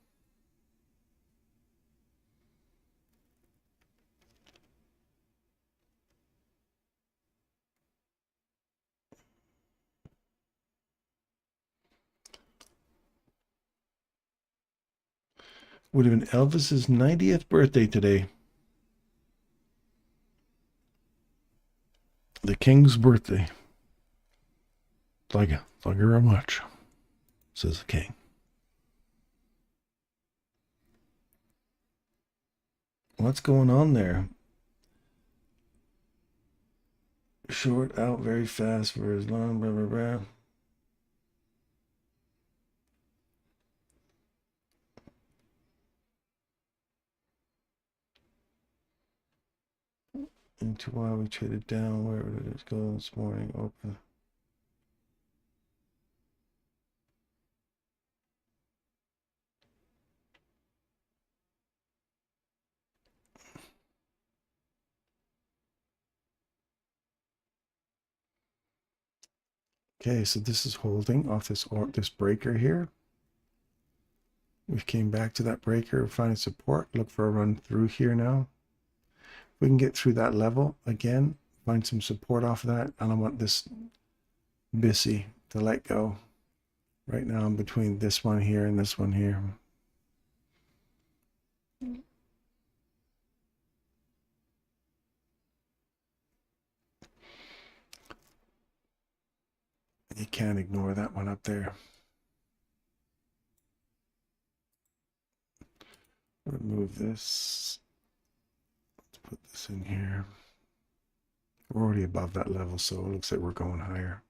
Would have been Elvis's 90th birthday today. The king's birthday. Thank you very much, says the king. What's going on there? Short out very fast for as long, blah, blah, blah. Into why we traded down. Where did it go this morning? Open. Okay, so this is holding off this breaker here. We came back to that breaker, finding support. Look for a run through here now. If we can get through that level again, find some support off of that. I don't want this BISI to let go. Right now I'm between this one here and this one here. You can't ignore that one up there. Remove this. Let's put this in here. We're already above that level, so it looks like we're going higher.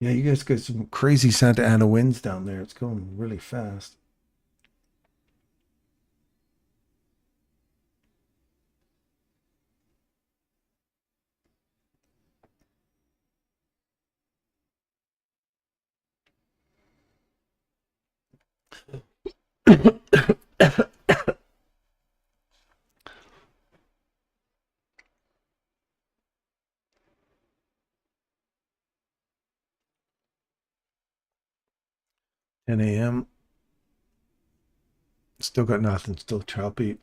Yeah, you guys got some crazy Santa Ana winds down there. It's going really fast. Ten a.m. Still got nothing. Still choppy.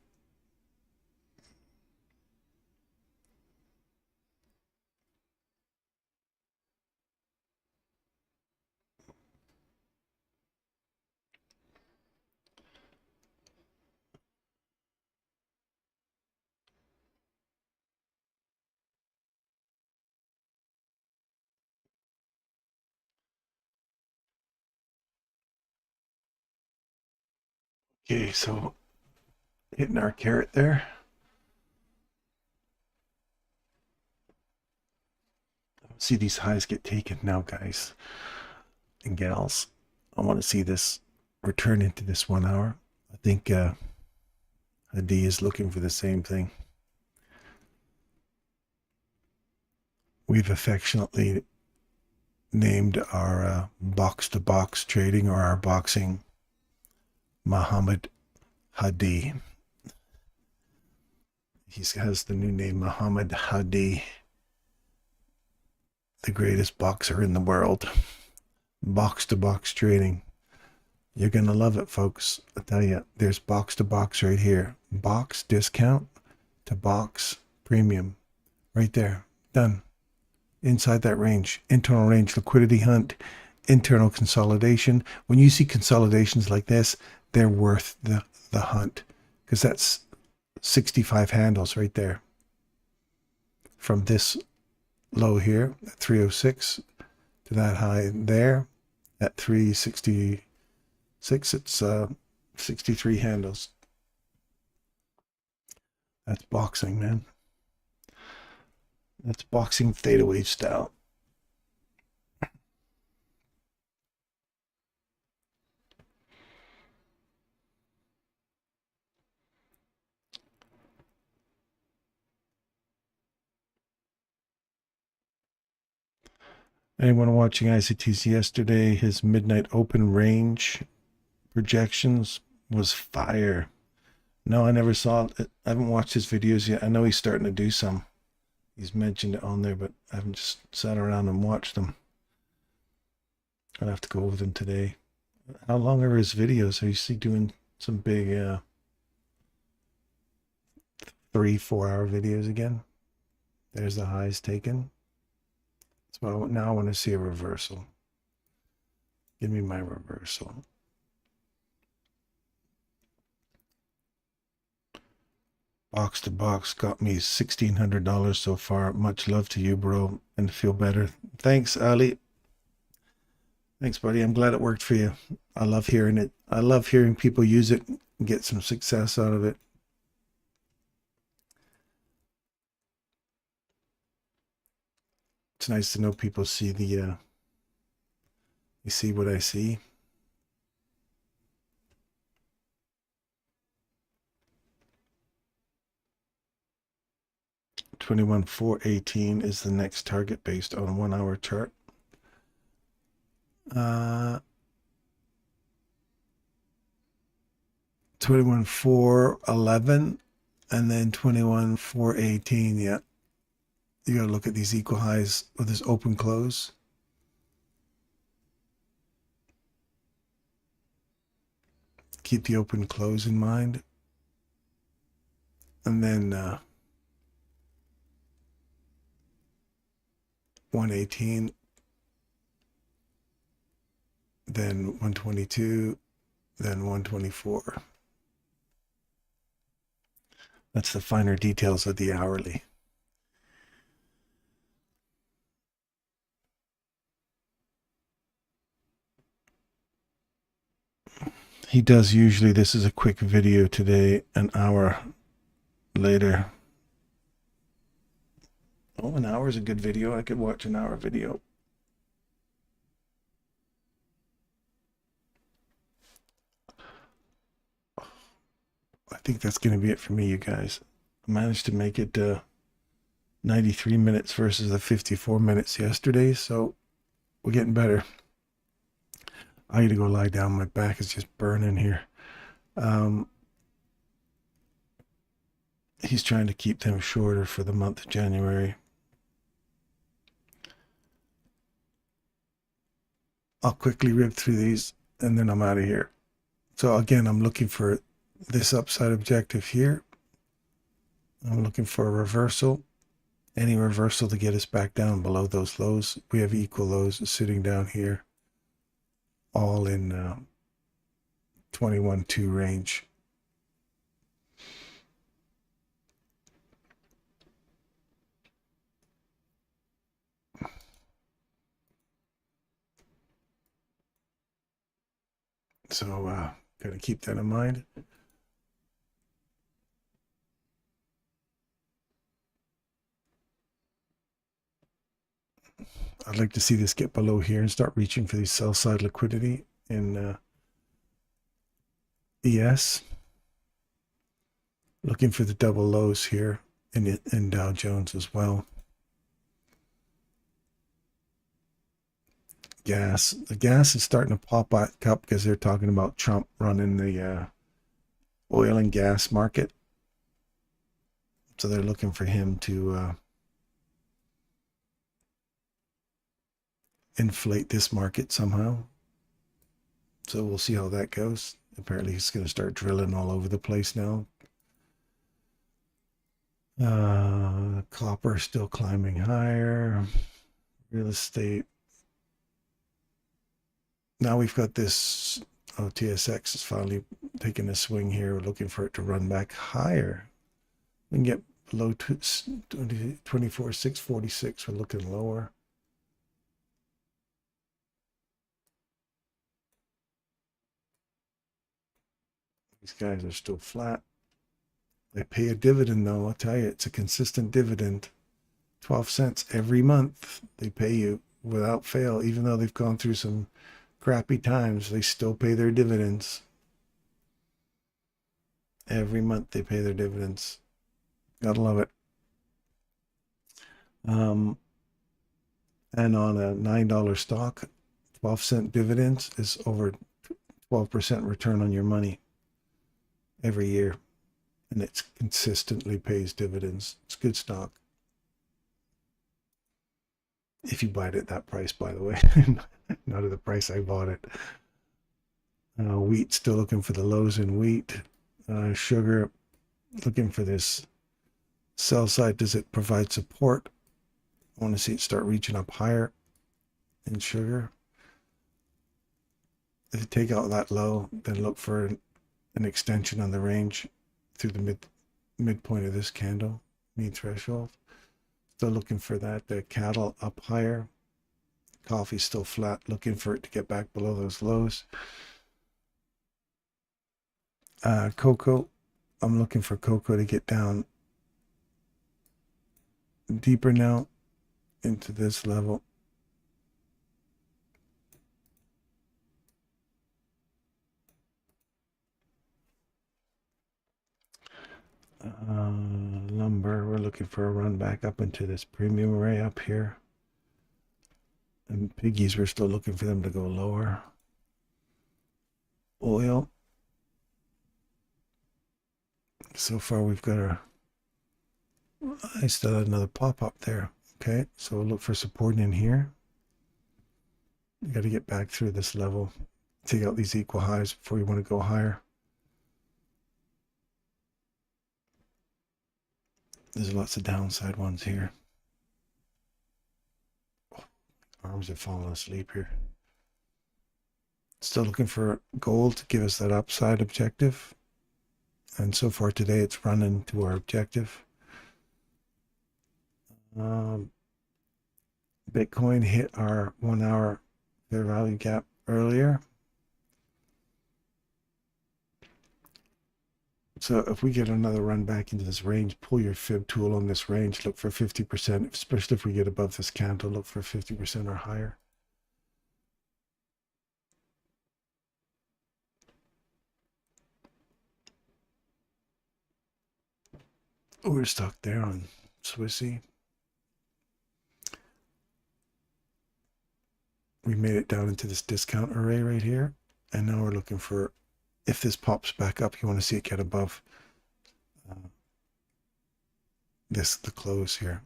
Okay, so hitting our carrot there. See these highs get taken now, guys and gals. I want to see this return into this 1 hour. I think a D is looking for the same thing. We've affectionately named our box-to-box trading, or our boxing, Muhammad Hadi. He has the new name Muhammad Hadi, the greatest boxer in the world. Box-to-box trading. You're going to love it, folks. I tell you, there's box-to-box right here. Box discount to box premium. Right there. Done. Inside that range. Internal range liquidity hunt. Internal consolidation. When you see consolidations like this, they're worth the hunt. Because that's 65 handles right there. From this low here at 306 to that high there at 366. It's 63 handles. That's boxing, man. That's boxing ThetaWave style. Anyone watching ICTC yesterday, his midnight open range projections was fire. No, I never saw it. I haven't watched his videos yet. I know he's starting to do some. He's mentioned it on there, but I haven't just sat around and watched them. I'll have to go over them today. How long are his videos? Are you see doing some big 3-4 hour videos again? There's the highs taken. So now I want to see a reversal. Give me my reversal. Box to box got me $1,600 so far. Much love to you, bro, and feel better. Thanks, Ali. Thanks, buddy. I'm glad it worked for you. I love hearing it. I love hearing people use it and get some success out of it. It's nice to know people see the you see what I see. $21,418 is the next target based on a 1 hour chart. 21,411 and then 21,418. Yeah, you gotta look at these equal highs with this open close. Keep the open close in mind. And then 118, then 122, then 124. That's the finer details of the hourly. He does usually, this is a quick video today, an hour later. Oh, an hour is a good video. I could watch an hour video. I think that's going to be it for me, you guys. I managed to make it 93 minutes versus the 54 minutes yesterday, so we're getting better. I need to go lie down. My back is just burning here. He's trying to keep them shorter for the month of January. I'll quickly rip through these and then I'm out of here. So again, I'm looking for this upside objective here. I'm looking for a reversal. Any reversal to get us back down below those lows. We have equal lows sitting down here, all in 21.2 range. So kind of keep that in mind. I'd like to see this get below here and start reaching for these sell side liquidity in ES. Looking for the double lows here in Dow Jones as well. Gas. The gas is starting to pop back up because they're talking about Trump running the oil and gas market. So they're looking for him to inflate this market somehow. So we'll see how that goes. Apparently he's going to start drilling all over the place now. Copper still climbing higher. Real estate. Now we've got this. Oh, TSX is finally taking a swing here. We're looking for it to run back higher. We can get below 24,646. We're looking lower. These guys are still flat. They pay a dividend though. I'll tell you, it's a consistent dividend. 12 cents every month they pay you without fail. Even though they've gone through some crappy times, they still pay their dividends. Every month they pay their dividends. Gotta love it. And on a $9 stock, 12-cent dividends is over 12% return on your money every year. And it consistently pays dividends. It's good stock. If you buy it at that price, by the way, not at the price I bought it. Wheat, still looking for the lows in wheat. Sugar, looking for this sell side. Does it provide support? I want to see it start reaching up higher in sugar. If you take out that low, then look for an extension on the range through the midpoint of this candle, mean threshold. Still looking for that. The cattle up higher. Coffee still flat, looking for it to get back below those lows. Cocoa, I'm looking for cocoa to get down deeper now into this level. Lumber, we're looking for a run back up into this premium array up here. And piggies, we're still looking for them to go lower. Oil. So far we've got I still had another pop up there. Okay, so we'll look for support in here. You got to get back through this level. Take out these equal highs before you want to go higher. There's lots of downside ones here. Arms are falling asleep here. Still looking for gold to give us that upside objective. And so far today, it's running to our objective. Bitcoin hit our 1 hour fair value gap earlier. So if we get another run back into this range, pull your fib tool on this range, look for 50%, especially if we get above this candle, look for 50% or higher. We're stuck there on Swissy. We made it down into this discount array right here. And now we're looking for, if this pops back up, you want to see it get above the close here.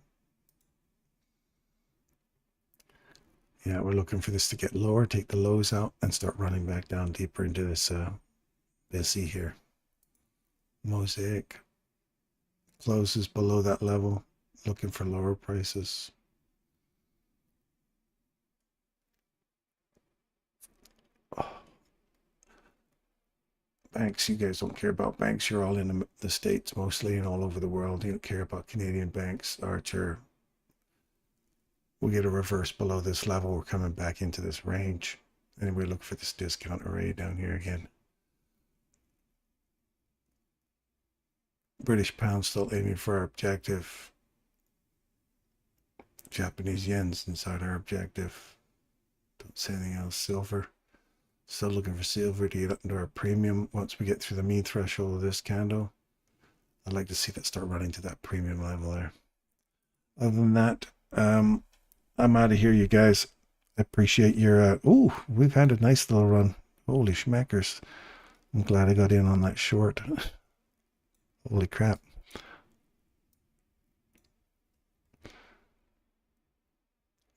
Yeah, we're looking for this to get lower, take the lows out, and start running back down deeper into this busy here. Mosaic closes below that level, looking for lower prices. Banks, you guys don't care about banks. You're all in the States mostly and all over the world. You don't care about Canadian banks. Archer, we get a reverse below this level. We're coming back into this range. And we look for this discount array down here again. British pound still aiming for our objective. Japanese yen's inside our objective. Don't say anything else. Silver. Still looking for silver to get up into our premium once we get through the mean threshold of this candle. I'd like to see that start running to that premium level there. Other than that, I'm out of here, you guys. I appreciate your, ooh, we've had a nice little run. Holy schmackers. I'm glad I got in on that short. Holy crap.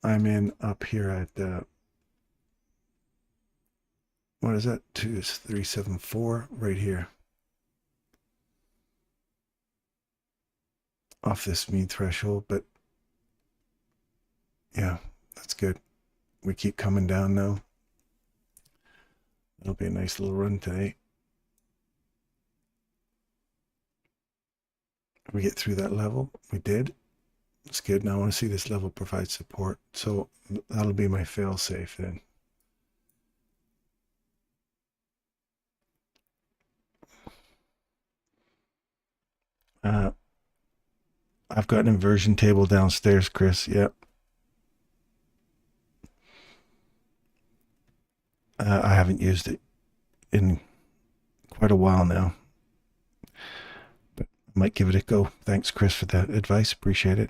I'm in up here at, what is that? 2374 right here. Off this mean threshold, but yeah, that's good. We keep coming down now. It'll be a nice little run today. We get through that level. We did. It's good. Now I want to see this level provide support. So that'll be my fail safe then. I've got an inversion table downstairs, Chris. Yep. I haven't used it in quite a while now, but I might give it a go. Thanks, Chris, for that advice. Appreciate it.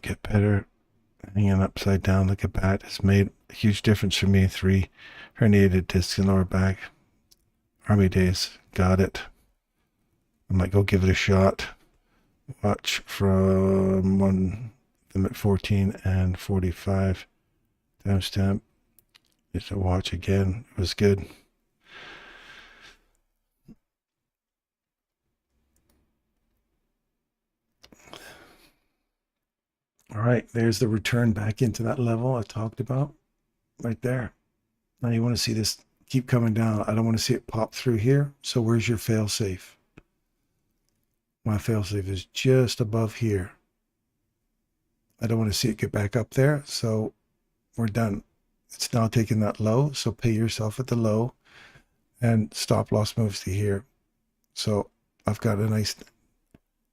Get better. Hanging upside down like a bat has made a huge difference for me. 3 herniated discs in lower back. Army days. Got it. I might go give it a shot. Watch from them at 14 and 45. Timestamp. It's a watch again. It was good. All right, there's the return back into that level I talked about right there. Now you want to see this keep coming down. I don't want to see it pop through here. So where's your fail safe? My fail safe is just above here. I don't want to see it get back up there. So we're done. It's now taking that low. So pay yourself at the low and stop loss moves to here. So I've got a nice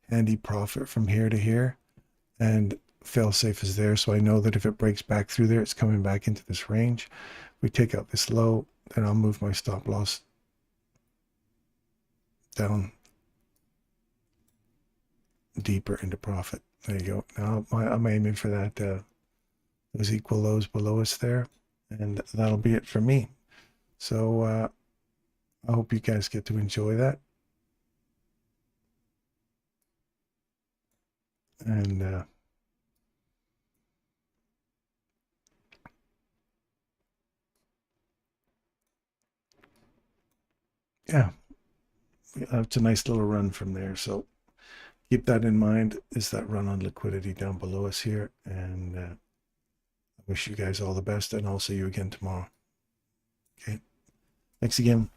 handy profit from here to here, and fail safe is there. So I know that if it breaks back through there, it's coming back into this range. We take out this low, then I'll move my stop loss down deeper into profit. There you go. Now I'm aiming for that those equal lows below us there, and that'll be it for me. So I hope you guys get to enjoy that. And yeah, it's a nice little run from there. So keep that in mind, is that run on liquidity down below us here. And I wish you guys all the best, and I'll see you again tomorrow. Okay. Thanks again.